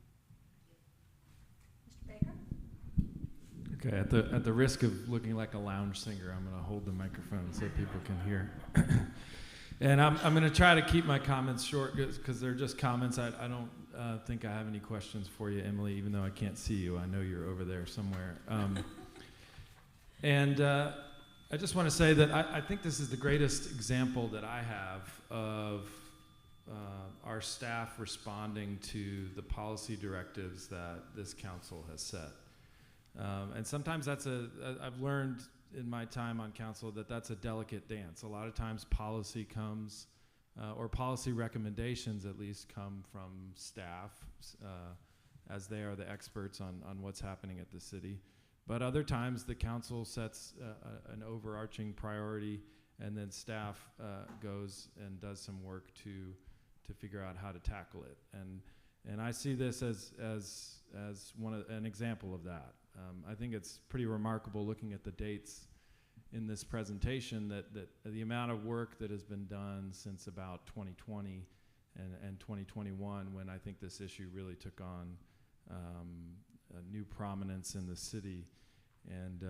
Mr. Baker? Okay, at the risk of looking like a lounge singer, I'm going to hold the microphone so people can hear. And I'm going to try to keep my comments short because they're just comments. I don't think I have any questions for you, Emily, even though I can't see you. I know you're over there somewhere. And I just want to say that I think this is the greatest example that I have of our staff responding to the policy directives that this council has set. And sometimes I've learned in my time on council that's a delicate dance. A lot of times policy comes, or policy recommendations at least come from staff, as they are the experts on what's happening at the city. But other times the council sets an overarching priority, and then staff goes and does some work to figure out how to tackle it. And I see this as an example of that. I think it's pretty remarkable looking at the dates in this presentation that the amount of work that has been done since about 2020 and 2021, when I think this issue really took on a new prominence in the city. And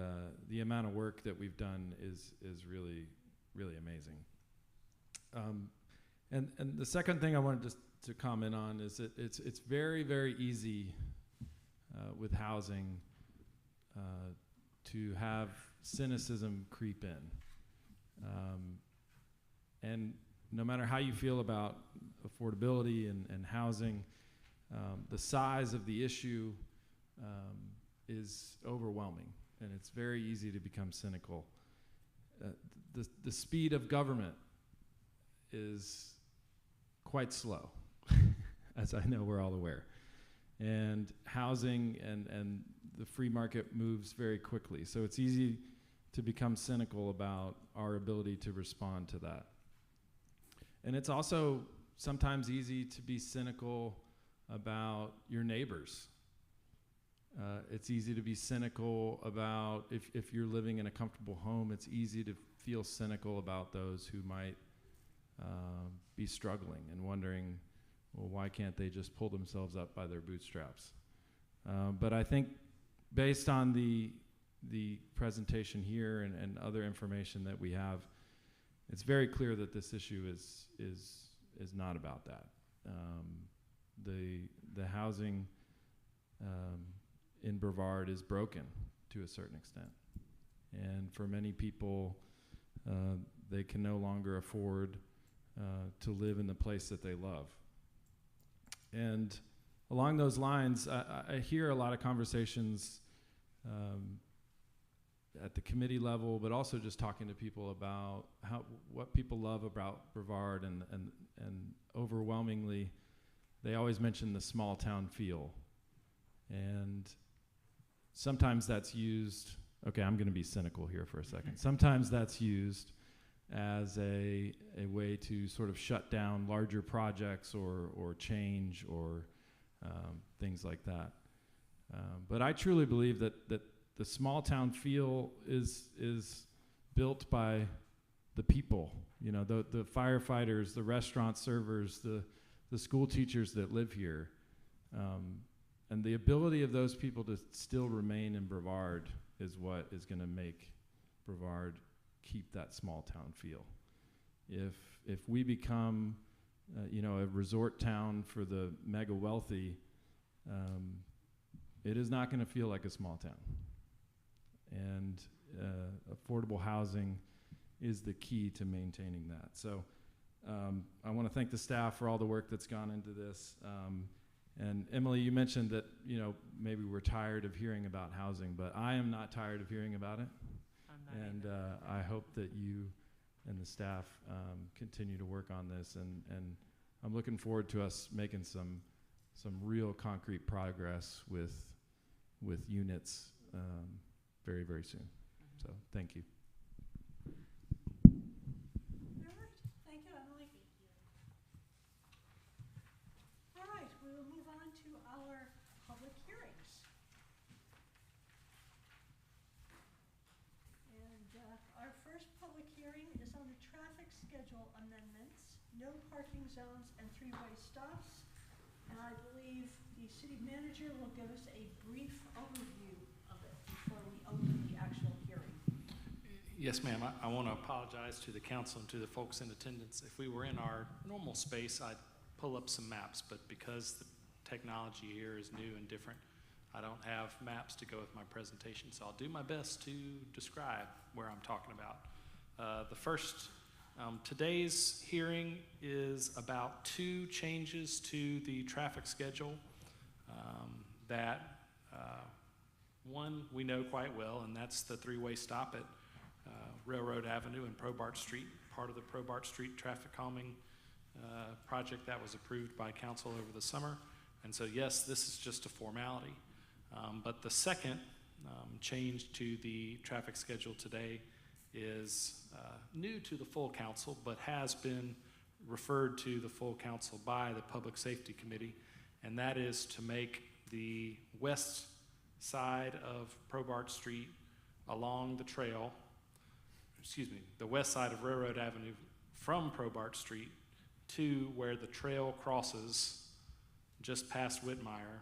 the amount of work that we've done is really, really amazing. And the second thing I wanted to comment on is that it's very, very easy with housing to have cynicism creep in. And no matter how you feel about affordability and housing, the size of the issue is overwhelming, and it's very easy to become cynical. The speed of government is quite slow, as I know we're all aware. And housing and the free market moves very quickly. So it's easy to become cynical about our ability to respond to that. And it's also sometimes easy to be cynical about your neighbors. It's easy to be cynical about if you're living in a comfortable home, it's easy to feel cynical about those who might be struggling and wondering, well, why can't they just pull themselves up by their bootstraps? But I think based on the presentation here and other information that we have, it's very clear that this issue is not about that. The housing in Brevard is broken to a certain extent. And for many people, they can no longer afford to live in the place that they love. And along those lines, I hear a lot of conversations at the committee level, but also just talking to people about what people love about Brevard, and overwhelmingly, they always mention the small town feel. And sometimes that's used, okay, I'm going to be cynical here for a second. Sometimes that's used as a way to sort of shut down larger projects or change or things like that. But I truly believe that the small town feel is built by the people, you know, the firefighters, the restaurant servers, the school teachers that live here. And the ability of those people to still remain in Brevard is what is going to make Brevard keep that small town feel. If we become, you know, a resort town for the mega wealthy, it is not going to feel like a small town. And affordable housing is the key to maintaining that. So I want to thank the staff for all the work that's gone into this. And Emily, you mentioned that, you know, maybe we're tired of hearing about housing, but I am not tired of hearing about it. And I hope that you and the staff continue to work on this. And I'm looking forward to us making some real concrete progress with units very, very soon. So thank you. All right, thank you, Emily. All right, we will move on to our public hearings. And our first public hearing is on the traffic schedule amendments, no parking zones, and three-way stops. And I believe the city manager will give us a brief overview of it before we open the actual hearing. Yes, ma'am. I want to apologize to the council and to the folks in attendance. If we were in our normal space, I'd pull up some maps, but because the technology here is new and different, I don't have maps to go with my presentation, so I'll do my best to describe where I'm talking about. The first, today's hearing is about 2 changes to the traffic schedule that one we know quite well, and that's the three-way stop at Railroad Avenue and Probart Street, part of the Probart Street traffic calming project that was approved by council over the summer. And so yes, this is just a formality. But the second change to the traffic schedule today is new to the full council, but has been referred to the full council by the Public Safety Committee, and that is to make the west side of Probart Street along the trail, the west side of Railroad Avenue from Probart Street to where the trail crosses just past Whitmire,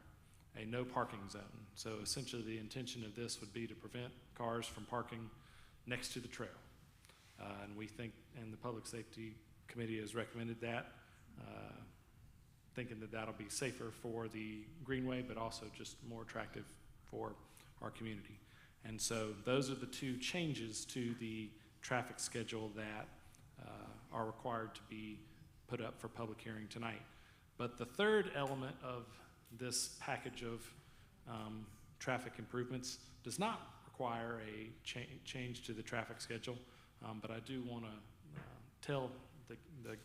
a no parking zone. So essentially the intention of this would be to prevent cars from parking next to the trail. And we think, and the Public Safety Committee has recommended that, thinking that that'll be safer for the greenway, but also just more attractive for our community. And so those are the 2 changes to the traffic schedule that are required to be put up for public hearing tonight. But the third element of this package of traffic improvements does not require a change to the traffic schedule, but I do want to tell the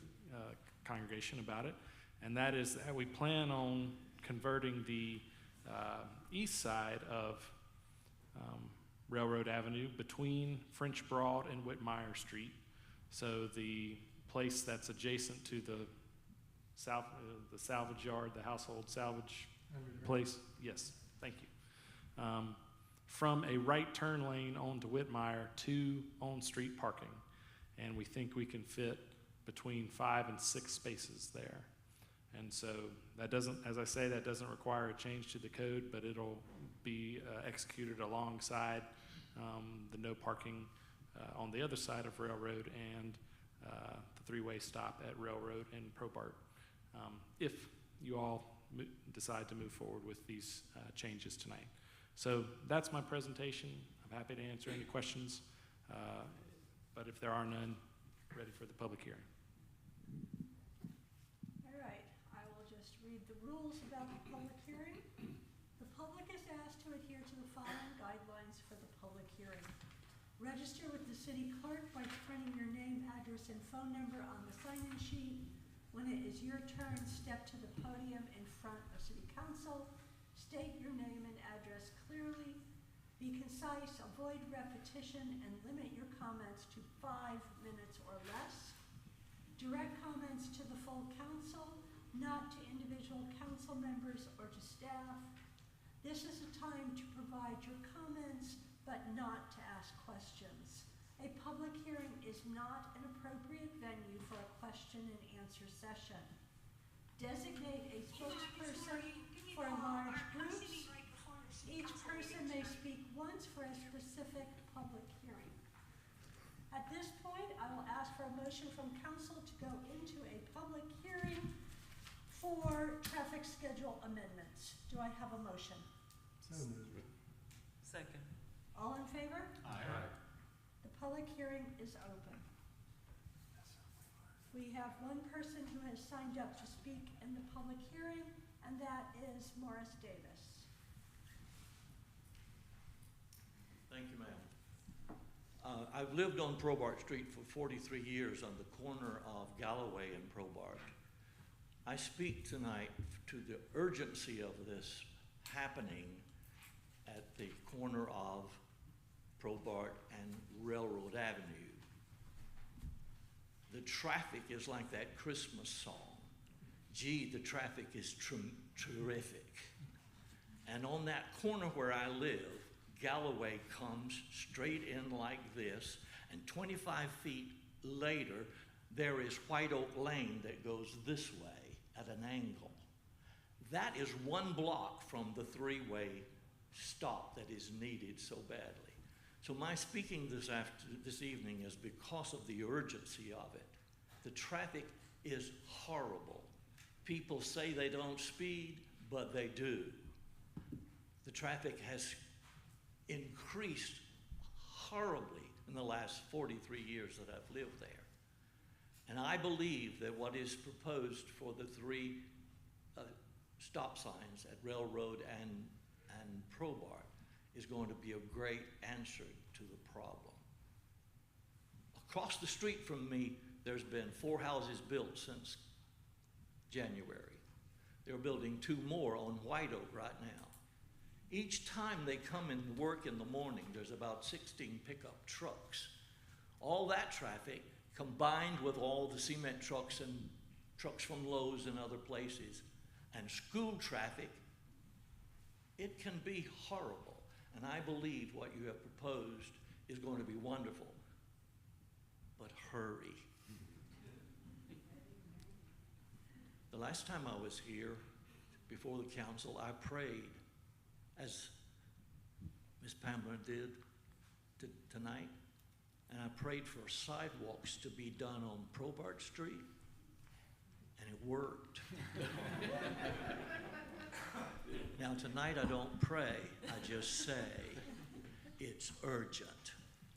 congregation about it, and that is that we plan on converting the east side of Railroad Avenue between French Broad and Whitmire Street. So the place that's adjacent to the salvage yard, the household salvage place. Yes, thank you. From a right turn lane onto Whitmire to on-street parking. And we think we can fit between 5 and 6 spaces there. And so that doesn't, as I say, that doesn't require a change to the code, but it'll be executed alongside the no parking on the other side of Railroad and the three-way stop at Railroad and Probart, if you all decide to move forward with these changes tonight. So that's my presentation. I'm happy to answer any questions, but if there are none, ready for the public hearing. All right, I will just read the rules about the public hearing. The public is asked to adhere to the following guidelines for the public hearing. Register with the city clerk by printing your name, address, and phone number on the sign-in sheet. When it is your turn, step to the podium in front of City Council. State your name and address clearly. Be concise, avoid repetition, and limit your comments to 5 minutes or less. Direct comments to the full council, not to individual council members or to staff. This is a time to provide your comments, but not to ask questions. A public hearing is not an appropriate venue for a question and answer session. Designate a spokesperson for large groups. Each person may speak once for a specific public hearing. At this point, I will ask for a motion from council to go into a public hearing for traffic schedule amendments. Do I have a motion? So moved. Second. All in favor? Aye. The public hearing is open. We have one person who has signed up to speak in the public hearing, and that is Morris Davis. Thank you, ma'am. I've lived on Brevard Street for 43 years on the corner of Galloway and Brevard. I speak tonight to the urgency of this happening at the corner of Brevard and Railroad Avenue. The traffic is like that Christmas song. Gee, the traffic is terrific. And on that corner where I live, Galloway comes straight in like this, and 25 feet later, there is White Oak Lane that goes this way at an angle. That is 1 block from the 3-way stop that is needed so badly. So my speaking this evening is because of the urgency of it. The traffic is horrible. People say they don't speed, but they do. The traffic has increased horribly in the last 43 years that I've lived there. And I believe that what is proposed for the 3 stop signs at Railroad and Brevard is going to be a great answer to the problem. Across the street from me, there's been 4 houses built since January. They're building 2 more on White Oak right now. Each time they come and work in the morning, there's about 16 pickup trucks. All that traffic combined with all the cement trucks and trucks from Lowe's and other places and school traffic, it can be horrible. And I believe what you have proposed is going to be wonderful. But hurry. The last time I was here before the council, I prayed, as Ms. Pamela did tonight, and I prayed for sidewalks to be done on Brevard Street, and it worked. Now tonight I don't pray, I just say it's urgent.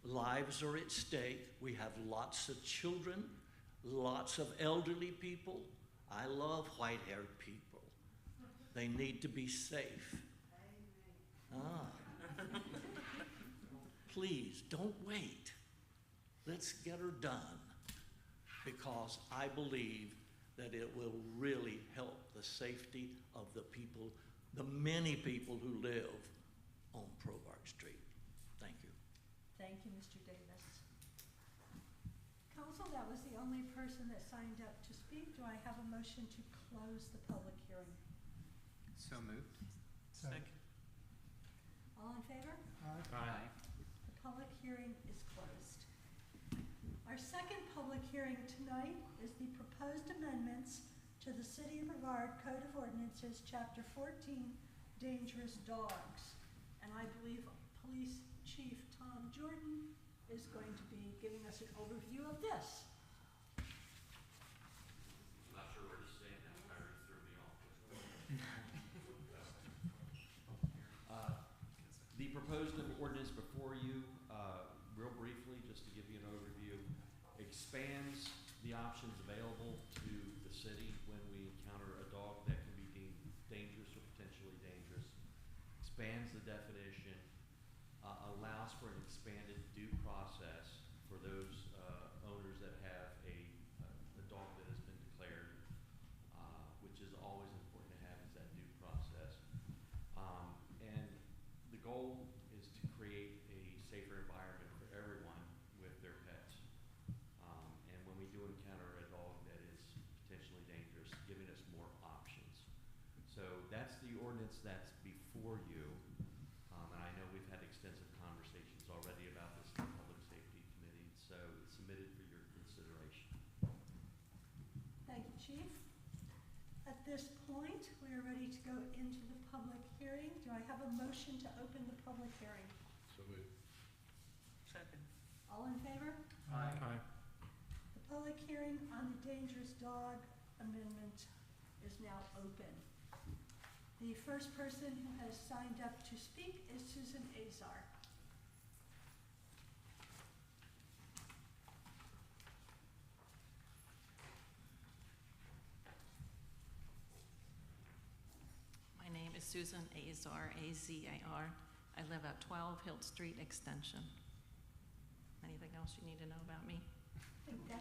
Lives are at stake. We have lots of children, lots of elderly people. I love white-haired people. They need to be safe. Please, don't wait. Let's get her done, because I believe that it will really help the safety of the people, the many people who live on Brevard Street. Thank you. Thank you, Mr. Davis. Council, that was the only person that signed up to speak. Do I have a motion to close the public hearing? So moved. Second. All in favor? Aye. The public hearing is closed. Our second public hearing tonight is the proposed amendments to the City of Brevard Code of Ordinances, Chapter 14, Dangerous Dogs. And I believe Police Chief Tom Jordan is going to be giving us an overview of this. Not sure where to stand now. Mary threw me off. The proposed ordinance before you, real briefly, just to give you an overview, expands the options available to the city when we encounter a dog that can be deemed dangerous or potentially dangerous. Expands the definition, allows for an expanded due process for those owners that have a dog that has been declared, which is always important to have, is that due process. And the goal is to create extensive conversations already about this in the Public Safety Committee, so it's submitted for your consideration. Thank you, Chief. At this point, we are ready to go into the public hearing. Do I have a motion to open the public hearing? So moved. Second. All in favor? Aye. The public hearing on the dangerous dog amendment is now open. The first person who has signed up to speak is Susan Azar. My name is Susan Azar, A-Z-A-R. I live at 12 Hilt Street Extension. Anything else you need to know about me?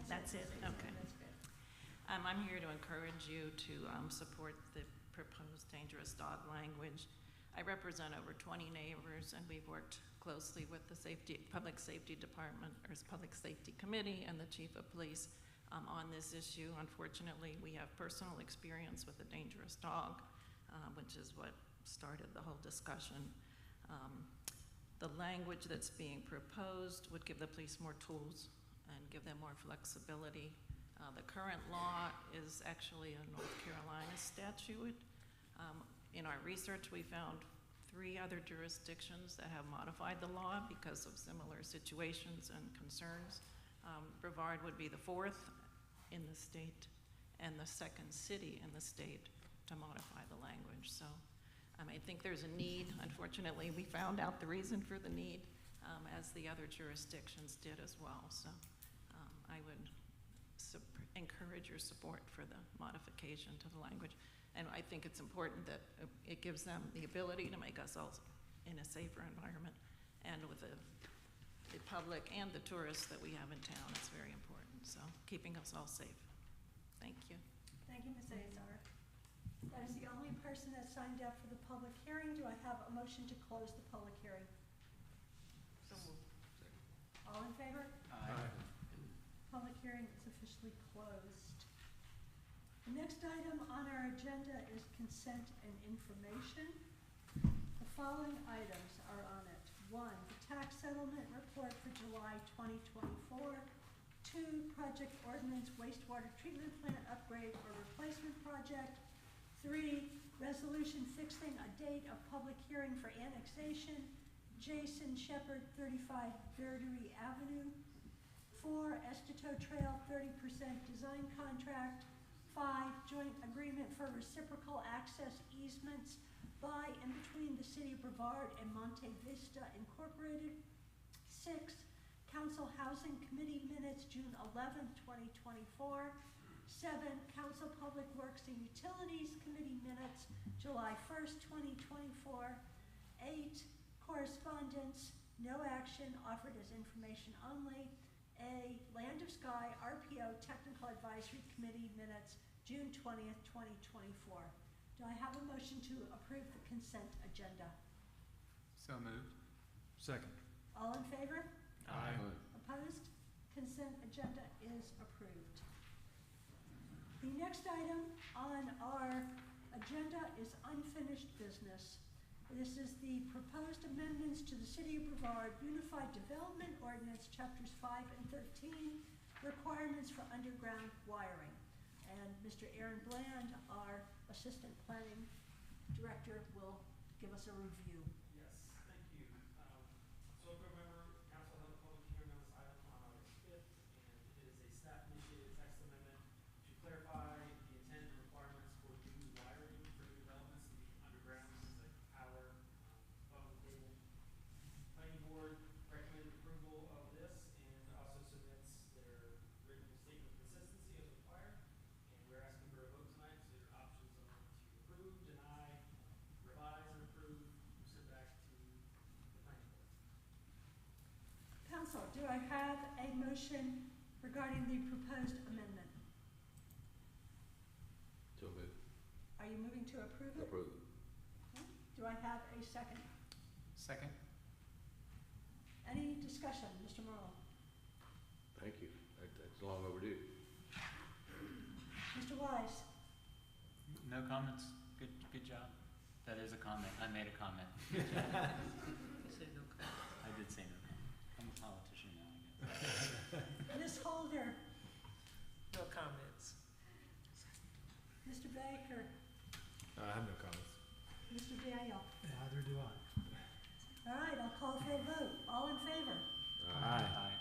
That's it? Okay. That's good. I'm here to encourage you to support the proposed dangerous dog language. I represent over 20 neighbors, and we've worked closely with the Public Safety Department, or Public Safety Committee, and the Chief of Police on this issue. Unfortunately, we have personal experience with a dangerous dog, which is what started the whole discussion. The language that's being proposed would give the police more tools and give them more flexibility. The current law is actually a North Carolina statute. In our research, we found 3 other jurisdictions that have modified the law because of similar situations and concerns. Brevard would be the 4th in the state and the 2nd city in the state to modify the language. So I think there's a need. Unfortunately, we found out the reason for the need as the other jurisdictions did as well. So I would encourage your support for the modification to the language. And I think it's important that it gives them the ability to make us all in a safer environment. And with the public and the tourists that we have in town, it's very important. So keeping us all safe. Thank you. Thank you, Ms. Azar. That is the only person that signed up for the public hearing. Do I have a motion to close the public hearing? So moved. All in favor? Aye. Public hearing is officially closed. The next item on our agenda is consent and information. The following items are on it. 1, the tax settlement report for July 2024. 2, project ordinance wastewater treatment plant upgrade or replacement project. 3, resolution fixing a date of public hearing for annexation. Jason Shepherd, 35 Verdery Avenue. 4, Estito Trail 30% design contract. 5, joint agreement for reciprocal access easements by and between the City of Brevard and Monte Vista Incorporated. 6, Council Housing Committee minutes, June 11th, 2024. 7, Council Public Works and Utilities Committee minutes, July 1st, 2024. 8, correspondence, no action, offered as information only. A, Land of Sky RPO Technical Advisory Committee minutes, June 20th, 2024. Do I have a motion to approve the consent agenda? So moved. Second. All in favor? Aye. Opposed? Consent agenda is approved. The next item on our agenda is unfinished business. This is the proposed amendments to the City of Brevard Unified Development Ordinance, Chapters 5 and 13, requirements for underground wiring. And Mr. Aaron Bland, our Assistant Planning Director, will give us a review. Yes, thank you. So if you remember, Council held a public hearing on this item on August 5th, and it is a staff-initiated text amendment to clarify the intent and requirements for new wiring for new developments to be underground, things like power, phone cable. Planning Board recommended approval of this and also submits their written statement of consistency as required. And we're asking for a vote tonight, so your options are to approve, deny, revise, and approve, or send back to the Planning Board. Council, do I have a motion regarding the proposed amendment? So moved. Are you moving to approve it? Approve. Okay. Do I have a second? Second. Any discussion, Mr. Morrow? Thank you. That's long overdue. Mr. Wise? No comments. Good job. That is a comment. I made a comment. Say no comment. I did say no comment. I'm a politician now, I guess. Ms. Holder, No comments. Mr. Baker, I have no comments. Mr. Daniel. Neither do I. All right, I'll call for a vote. All in favor? Aye.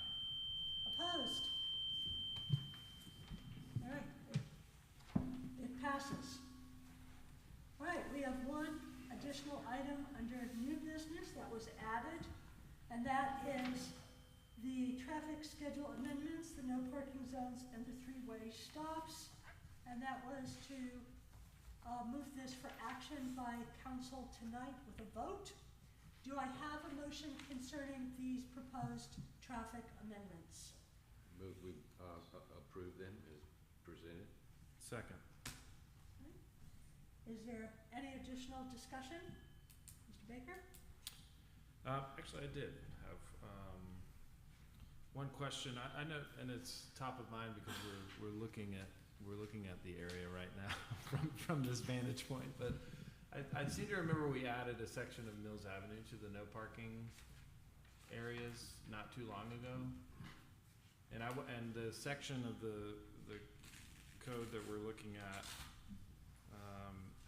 Opposed? All right, it passes. All right, we have one additional item under new business that was added, and that is the traffic schedule amendments, the no parking zones, and the three-way stops. And that was to move this for action by council tonight with a vote. Do I have a motion concerning these proposed traffic amendments? Move we approve them as presented. Second. Is there any additional discussion? Mr. Baker? Actually, I did have one question. I know, and it's top of mind because we're looking at the area right now from this vantage point. But I seem to remember we added a section of Mills Avenue to the no parking areas not too long ago. And the section of the code that we're looking at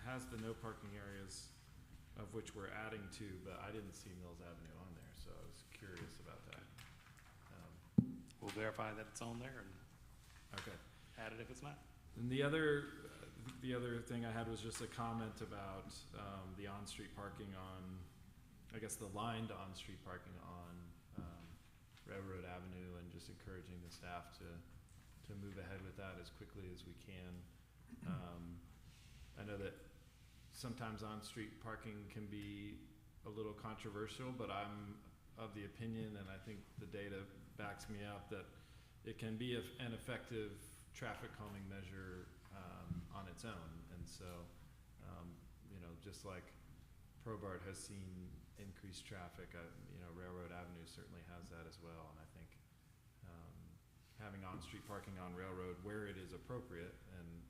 has the no parking areas of which we're adding to, but I didn't see Mills Avenue on there, so I was curious about that. We'll verify that it's on there and Okay. add it if it's not. And the other thing I had was just a comment about the on-street parking on, I guess the lined on-street parking on Railroad Avenue, and just encouraging the staff to move ahead with that as quickly as we can. I know that sometimes on-street parking can be a little controversial, but I'm of the opinion, and I think the data backs me up, that it can be an effective traffic calming measure on its own. And so, just like Brevard has seen increased traffic, Railroad Avenue certainly has that as well. And I think having on-street parking on Railroad where it is appropriate and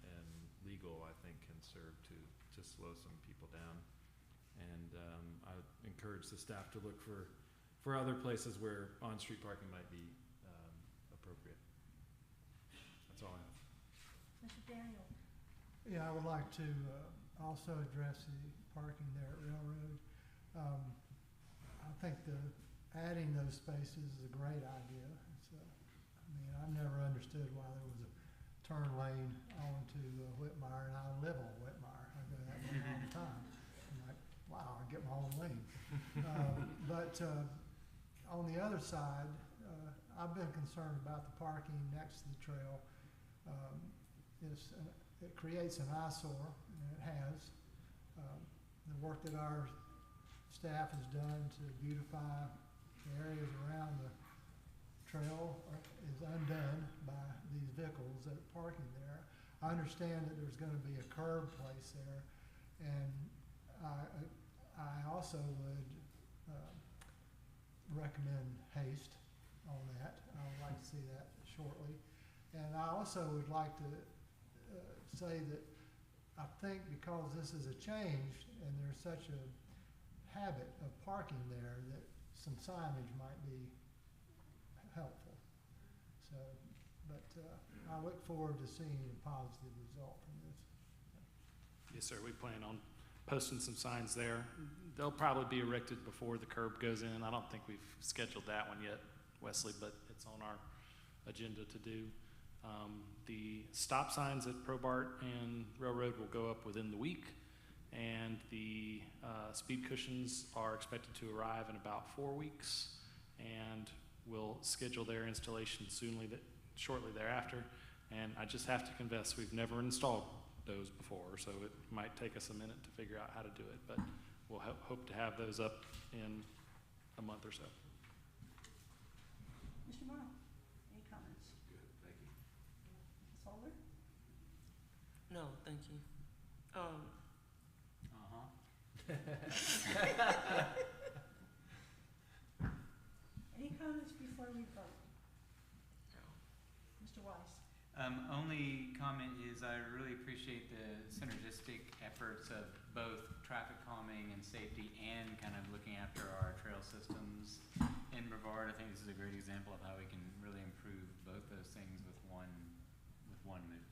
legal, I think can serve to slow some people down. And I encourage the staff to look for other places where on-street parking might be appropriate. That's all I have. Mr. Daniel? Yeah, I would like to also address the parking there at Railroad. I think adding those spaces is a great idea. I've never understood why there was a turn lane onto Whitmire, and I live on Whitmire. I go that way all the time. I'm like, wow, I get my own lane. But on the other side, I've been concerned about the parking next to the trail. It creates an eyesore, and it has. The work that our staff has done to beautify the areas around the trail is undone by these vehicles that are parking there. I understand that there's going to be a curb place there, and I also would recommend haste on that. I would like to see that shortly. And I also would like to say that I think because this is a change and there's such a habit of parking there, that some signage might be helpful. So, but I look forward to seeing a positive result from this. Yes, sir. We plan on posting some signs there. They'll probably be erected before the curb goes in. I don't think we've scheduled that one yet, Wesley, but it's on our agenda to do. The stop signs at Brevard and Railroad will go up within the week, and the speed cushions are expected to arrive in about 4 weeks, and we'll schedule their installation shortly thereafter. And I just have to confess, we've never installed those before, so it might take us a minute to figure out how to do it, but we'll hope to have those up in a month or so. Mr. Morrow, any comments? Good, thank you. Ms. Holder? No, thank you. Any comments before we vote? Mr. Weiss? Only comment is I really appreciate the synergistic efforts of both traffic calming and safety and kind of looking after our trail systems in Brevard. I think this is a great example of how we can really improve both those things with one move.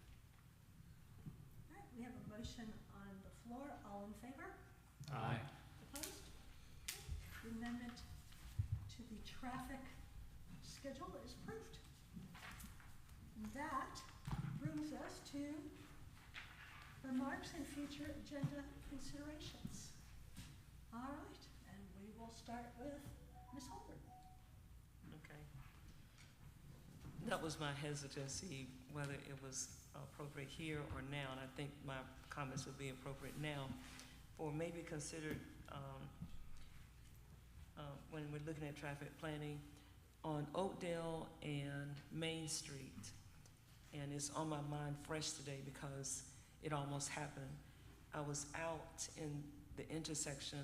All right, we have a motion on the floor. All in favor? Aye. Opposed? Okay. The amendment to the traffic schedule is approved. And that brings us to remarks and future agenda considerations. All right, and we will start with Ms. Holder. Okay. That was my hesitancy, whether it was appropriate here or now, and I think my comments would be appropriate now, or maybe considered when we're looking at traffic planning on Oakdale and Main Street. And it's on my mind fresh today because it almost happened. I was out in the intersection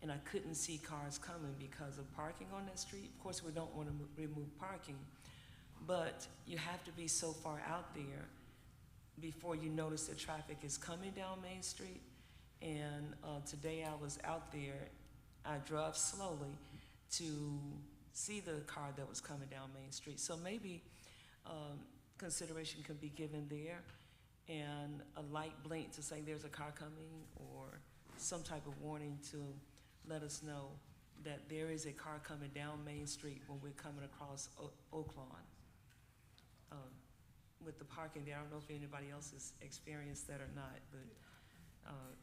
and I couldn't see cars coming because of parking on that street. Of course, we don't want to remove parking, but you have to be so far out there before you notice that traffic is coming down Main Street. And today I was out there, I drove slowly to see the car that was coming down Main Street. So maybe consideration can be given there, and a light blink to say there's a car coming, or some type of warning to let us know that there is a car coming down Main Street when we're coming across Oak Lawn. With the parking there, I don't know if anybody else has experienced that or not, but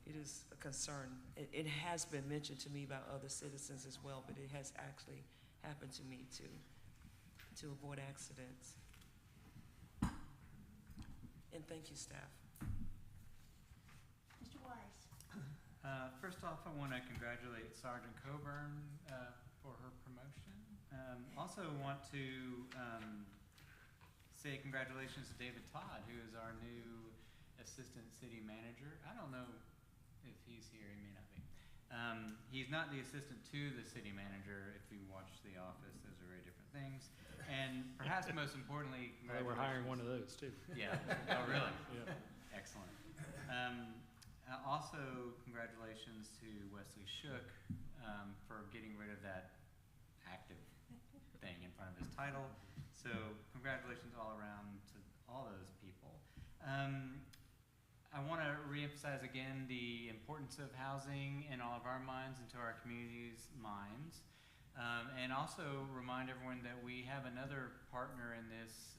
it is a concern. It has been mentioned to me by other citizens as well, but it has actually happened to me too, to avoid accidents. And thank you, staff. Mr. Wise. First off, I want to congratulate Sergeant Coburn for her promotion. Also want to say congratulations to David Todd, who is our new Assistant City Manager. I don't know if he's here, he may not be. He's not the assistant to the city manager. If you watch The Office, those are very different things. And perhaps most importantly, Well, we're hiring one of those too. Yeah. Oh, really? Yeah. Excellent. Also, congratulations to Wesley Shook for getting rid of that active thing in front of his title. So congratulations all around to all those people. I want to reemphasize again the importance of housing in all of our minds and to our community's minds. And also remind everyone that we have another partner in this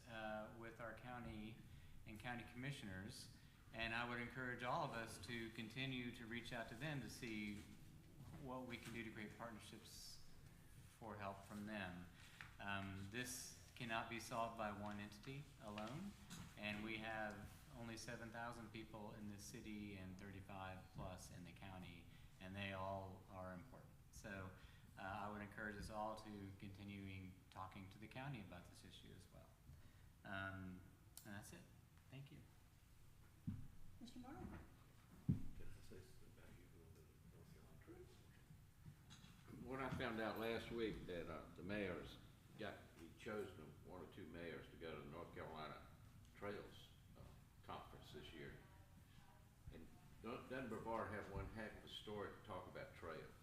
with our county and county commissioners. And I would encourage all of us to continue to reach out to them to see what we can do to create partnerships for help from them. This cannot be solved by one entity alone, and we have only 7,000 people in this city and 35 plus in the county, and they all are important. So I would encourage us all to continuing talking to the county about this issue as well. And that's it. Thank you. Mr. Morrow. When I found out last week that the mayors he chose one or two mayors to go to the North Carolina Trails Conference this year. And doesn't Brevard have one heck of a story to talk about trails?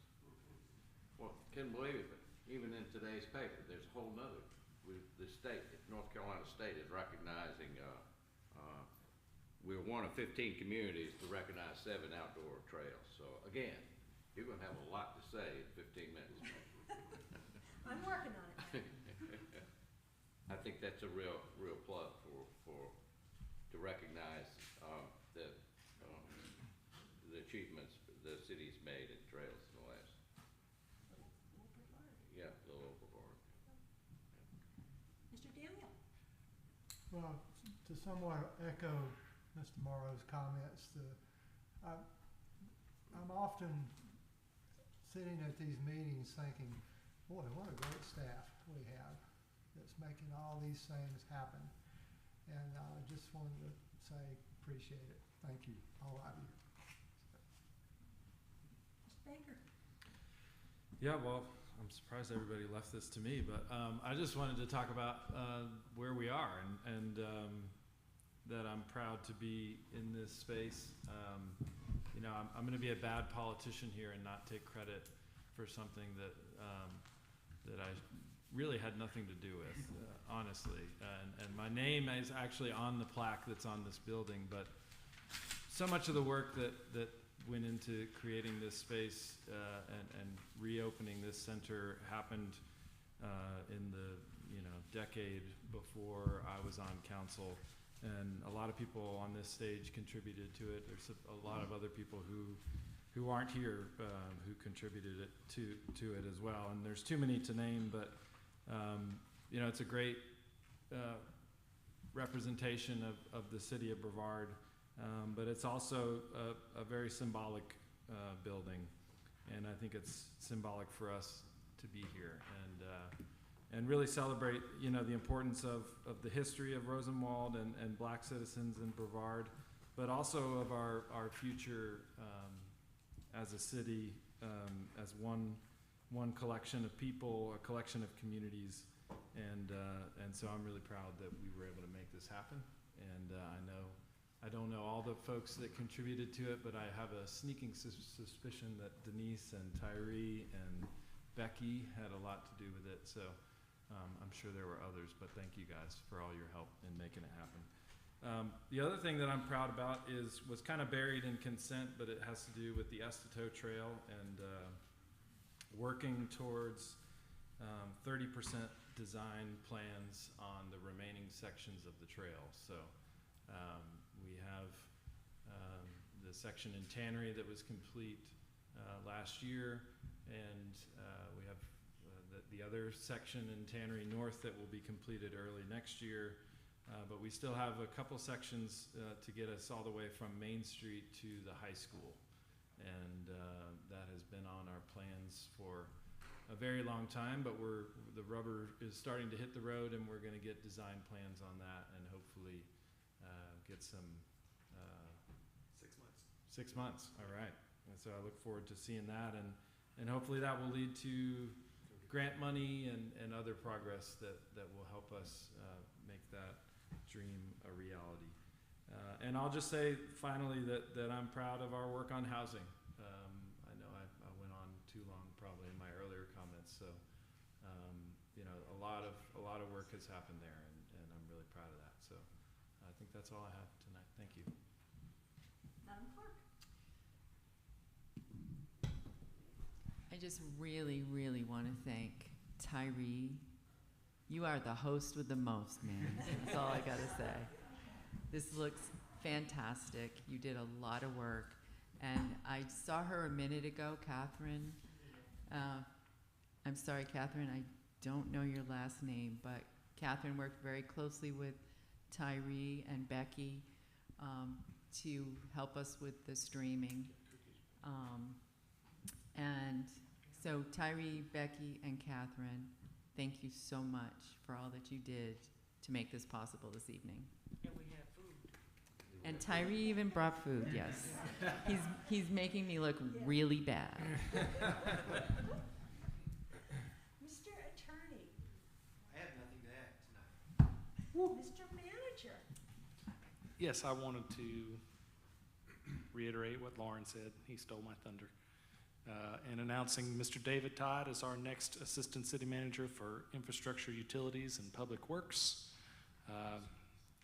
Well, can't believe it, but even in today's paper, there's a whole nother, the state, North Carolina State is recognizing, we're one of 15 communities to recognize 7 outdoor trails. So again, you're gonna have a lot to say in 15 minutes. I'm working on it. I think that's a real plug to recognize the achievements the city's made in trails in the last. Yeah, a little overboard. Mr. Daniel. Well, to somewhat echo Mr. Morrow's comments, I'm often sitting at these meetings thinking, boy, what a great staff we have that's making all these things happen. And I just wanted to say, appreciate it. Thank you, all of you. Mr. Baker. Yeah, well, I'm surprised everybody left this to me, but I just wanted to talk about where we are and that I'm proud to be in this space. You know, I'm going to be a bad politician here and not take credit for something that I really had nothing to do with, honestly. And my name is actually on the plaque that's on this building, but so much of the work that went into creating this space and reopening this center happened in the decade before I was on council, and a lot of people on this stage contributed to it. There's a lot of other people who aren't here who contributed it to it as well, and there's too many to name, but it's a great representation of the city of Brevard. But it's also a very symbolic building, and I think it's symbolic for us to be here and really celebrate, the importance of the history of Rosenwald and black citizens in Brevard, but also of our future as a city, as one collection of people, a collection of communities, and so I'm really proud that we were able to make this happen, and I don't know all the folks that contributed to it, but I have a sneaking suspicion that Denise and Tyree and Becky had a lot to do with it. So I'm sure there were others, but thank you guys for all your help in making it happen. The other thing that I'm proud about was kind of buried in consent, but it has to do with the Esteto Trail and working towards 30% design plans on the remaining sections of the trail. So we have the section in Tannery that was complete last year, and we have the other section in Tannery North that will be completed early next year. But we still have a couple sections to get us all the way from Main Street to the high school. And that has been on our plans for a very long time, but the rubber is starting to hit the road, and we're going to get design plans on that and hopefully get some 6 months. 6 months, all right. And so I look forward to seeing that, and hopefully that will lead to grant money and other progress that will help us make that dream a reality. And I'll just say finally that I'm proud of our work on housing. I know I went on too long probably in my earlier comments, so a lot of work has happened there, and I'm really proud of that. So I think that's all I have tonight. Thank you. Madam Clerk. I just really, really want to thank Tyree. You are the host with the most, man. That's all I got to say. This looks fantastic. You did a lot of work. And I saw her a minute ago, Catherine. I'm sorry, Catherine, I don't know your last name, but Catherine worked very closely with Tyree and Becky to help us with the streaming. And so Tyree, Becky, and Catherine, thank you so much for all that you did to make this possible this evening. And we have food. And Tyree even brought food, yes. He's making me look really bad. Mr. Attorney. I have nothing to add tonight. Mr. Manager. Yes, I wanted to reiterate what Lauren said. He stole my thunder. And announcing Mr. David Todd as our next Assistant City Manager for Infrastructure, Utilities, and Public Works.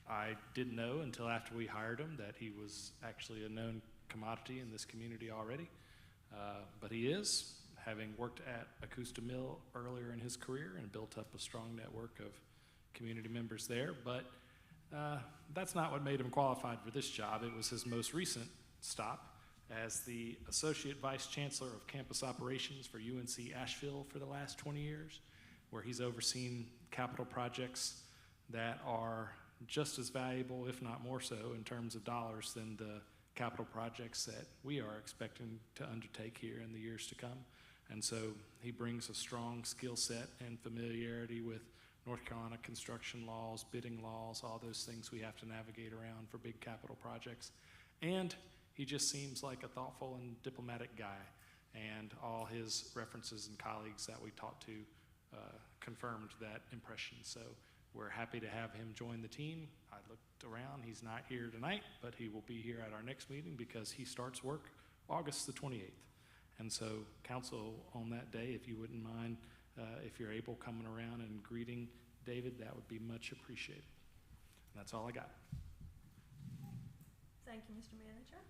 I didn't know until after we hired him that he was actually a known commodity in this community already. But he is, having worked at Acosta Mill earlier in his career and built up a strong network of community members there. But that's not what made him qualified for this job. It was his most recent stop as the Associate Vice Chancellor of Campus Operations for UNC Asheville for the last 20 years, where he's overseen capital projects that are just as valuable, if not more so, in terms of dollars than the capital projects that we are expecting to undertake here in the years to come. And so he brings a strong skill set and familiarity with North Carolina construction laws, bidding laws, all those things we have to navigate around for big capital projects. And he just seems like a thoughtful and diplomatic guy, and all his references and colleagues that we talked to confirmed that impression. So we're happy to have him join the team. I looked around, he's not here tonight, but he will be here at our next meeting because he starts work August the 28th. And so council, on that day, if you wouldn't mind, if you're able, coming around and greeting David, that would be much appreciated. And that's all I got. Thank you, Mr. Manager.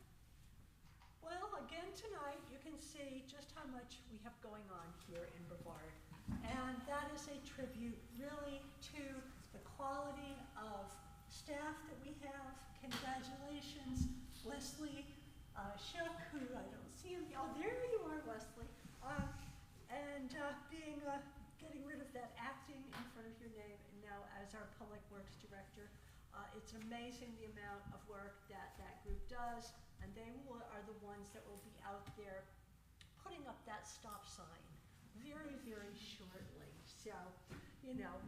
Well, again tonight, you can see just how much we have going on here in Brevard. And that is a tribute really to the quality of staff that we have. Congratulations, Wesley Shook, who I don't see him. Oh, there you are, Wesley. Getting rid of that acting in front of your name, and now as our Public Works Director. It's amazing the amount of work that that group does, and they are the ones that will be out there putting up that stop sign very, very shortly. So,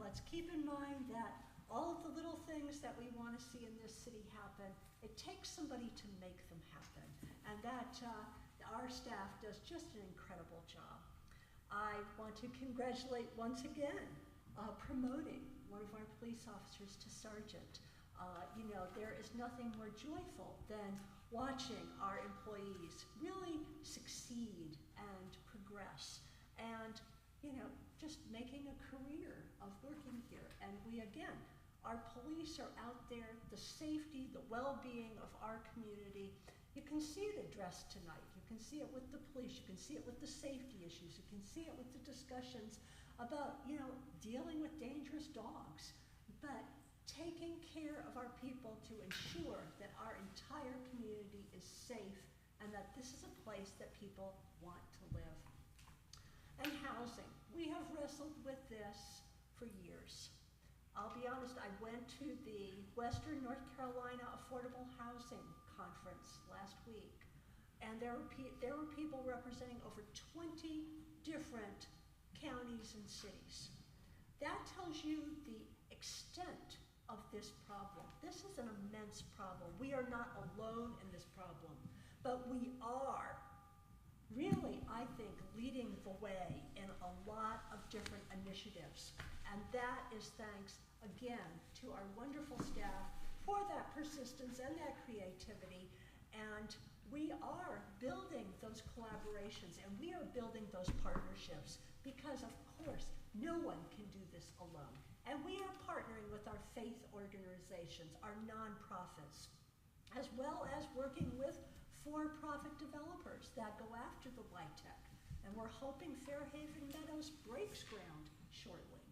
let's keep in mind that all of the little things that we want to see in this city happen, it takes somebody to make them happen, and that our staff does just an incredible job. I want to congratulate once again promoting one of our police officers to sergeant. There is nothing more joyful than watching our employees really succeed and progress and, just making a career of working here. And our police are out there, the safety, the well-being of our community. You can see it addressed tonight. You can see it with the police. You can see it with the safety issues. You can see it with the discussions about, dealing with dangerous dogs. But taking care of our people to ensure that our entire community is safe and that this is a place that people want to live. And housing. We have wrestled with this for years. I'll be honest, I went to the Western North Carolina Affordable Housing Conference last week, and there were people representing over 20 different counties and cities. That tells you the extent of this problem. This is an immense problem. We are not alone in this problem, but we are really, I think, leading the way in a lot of different initiatives. And that is thanks, again, to our wonderful staff for that persistence and that creativity. And we are building those collaborations and we are building those partnerships because, of course, no one can do this alone. And we are partnering with our faith organizations, our nonprofits, as well as working with for-profit developers that go after the LIHTC. And we're hoping Fairhaven Meadows breaks ground shortly.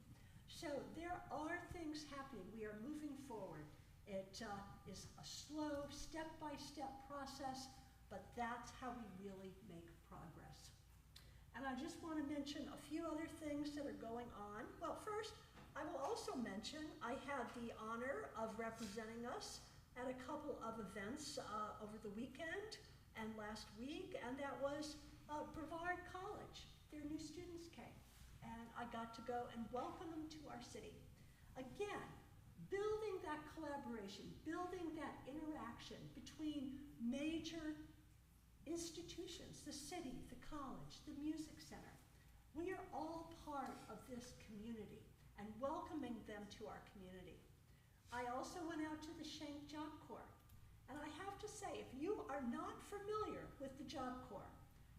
So there are things happening. We are moving forward. It is a slow, step-by-step process, but that's how we really make progress. And I just want to mention a few other things that are going on. Well, first, I will also mention I had the honor of representing us at a couple of events over the weekend and last week, and that was Brevard College. Their new students came, and I got to go and welcome them to our city. Again, building that collaboration, building that interaction between major institutions, the city, the college, the music center. We are all part of this community and welcoming them to our community. I also went out to the Schenck Job Corps, and I have to say, if you are not familiar with the Job Corps,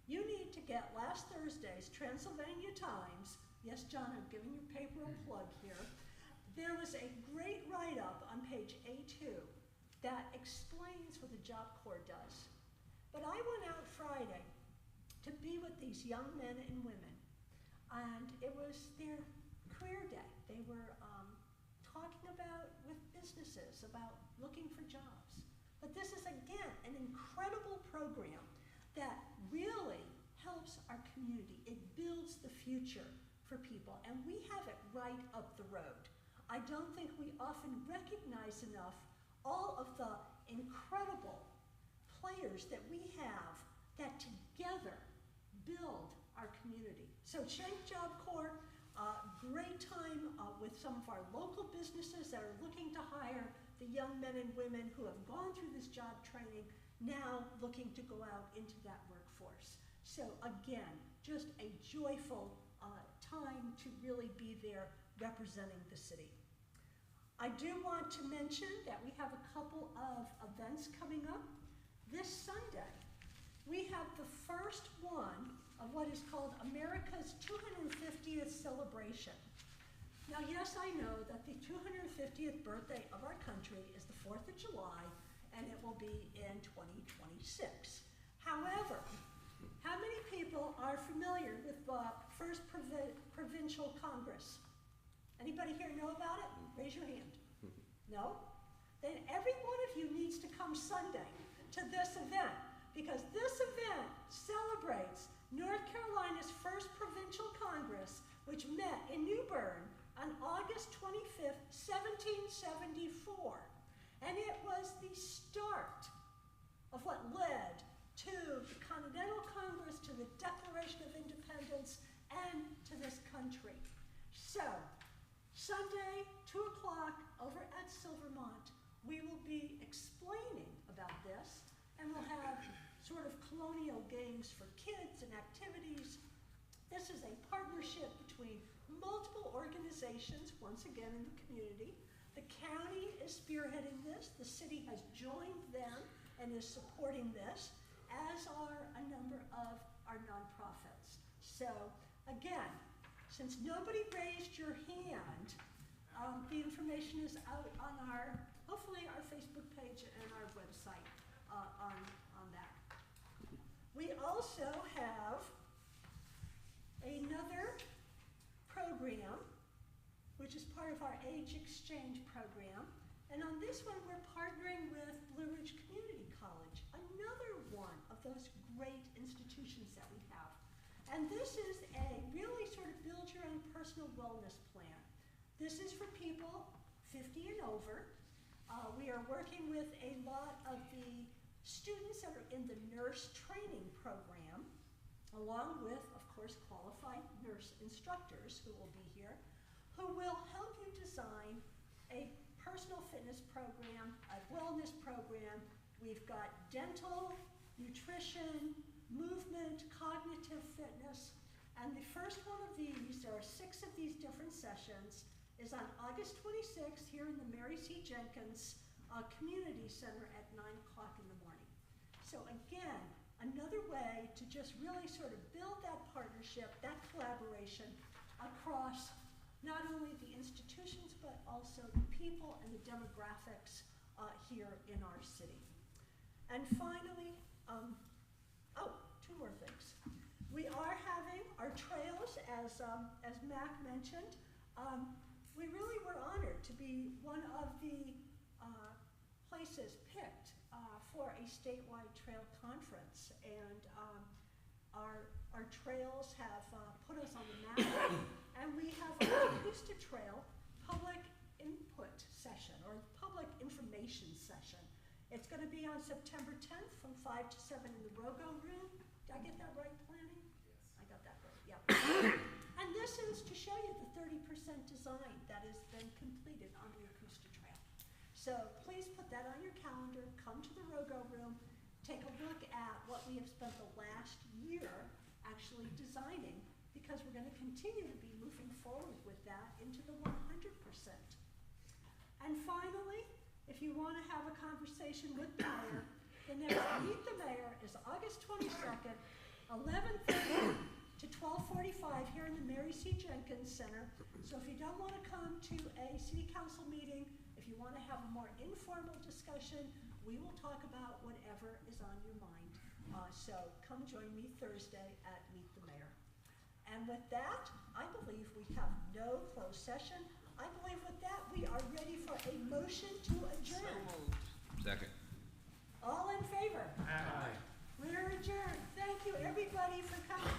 you need to get last Thursday's Transylvania Times. Yes, John, I'm giving your paper a plug here. There was a great write-up on page A2 that explains what the Job Corps does. But I went out Friday to be with these young men and women, and it was their career day. They were talking about with businesses about looking for jobs. But this is, again, an incredible program that really helps our community. It builds the future for people, and we have it right up the road. I don't think we often recognize enough all of the incredible players that we have that together build our community. So Schenck Job Corps, great time with some of our local businesses that are looking to hire the young men and women who have gone through this job training, now looking to go out into that workforce. So again, just a joyful time to really be there representing the city. I do want to mention that we have a couple of events coming up. This Sunday, we have what is called America's 250th celebration. Now, yes, I know that the 250th birthday of our country is the 4th of July, and it will be in 2026. However, how many people are familiar with the First Provincial Congress? Anybody here know about it? Raise your hand. No? Then every one of you needs to come Sunday to this event, because this event celebrates North Carolina's First Provincial Congress, which met in New Bern on August 25th, 1774. And it was the start of what led to the Continental Congress, to the Declaration of Independence, and to this country. So, Sunday, 2 o'clock, over at Silvermont, we will be explaining about this, and we'll have sort of colonial games for kids and activities. This is a partnership between multiple organizations, once again in the community. The county is spearheading this. The city has joined them and is supporting this, as are a number of our nonprofits. So again, since nobody raised your hand, the information is out on our, hopefully our Facebook page and our website on that. We also have another program, which is part of our Age Exchange program. And on this one, we're partnering with Blue Ridge Community College, another one of those great institutions that we have. And this is a really sort of build your own personal wellness plan. This is for people 50 and over. We are working with a lot of the students that are in the nurse training program, along with, of course, qualified nurse instructors who will be here, who will help you design a personal fitness program, a wellness program. We've got dental, nutrition, movement, cognitive fitness, and the first one of these, there are 6 of these different sessions, is on August 26th here in the Mary C. Jenkins Community Center at 9 o'clock in the morning. So again, another way to just really sort of build that partnership, that collaboration across not only the institutions, but also the people and the demographics here in our city. And finally, 2 more things. We are having our trails, as Mac mentioned. We really were honored to be one of the places picked for a statewide trail conference, and our trails have put us on the map. And we have our Acosta Trail public input session, or public information session. It's going to be on September 10th from 5 to 7 in the Rogo Room. Did I get that right, planning? Yes. I got that right, yeah. And this is to show you the 30% design that has been completed on the Acosta Trail. So please put that on your calendar, come to the Rogo Room, take a look at what we have spent the last year actually designing, because we're going to continue to be moving forward with that into the 100%. And finally, if you want to have a conversation with the mayor, the next Meet the Mayor is August 22nd, 11:30 to 12:45 here in the Mary C. Jenkins Center. So if you don't want to come to a city council meeting, if you want to have a more informal discussion, we will talk about whatever is on your mind. So come join me Thursday at Meet the Mayor. And with that, I believe we have no closed session. I believe with that, we are ready for a motion to adjourn. Second. All in favor? Aye. We're adjourned. Thank you, everybody, for coming.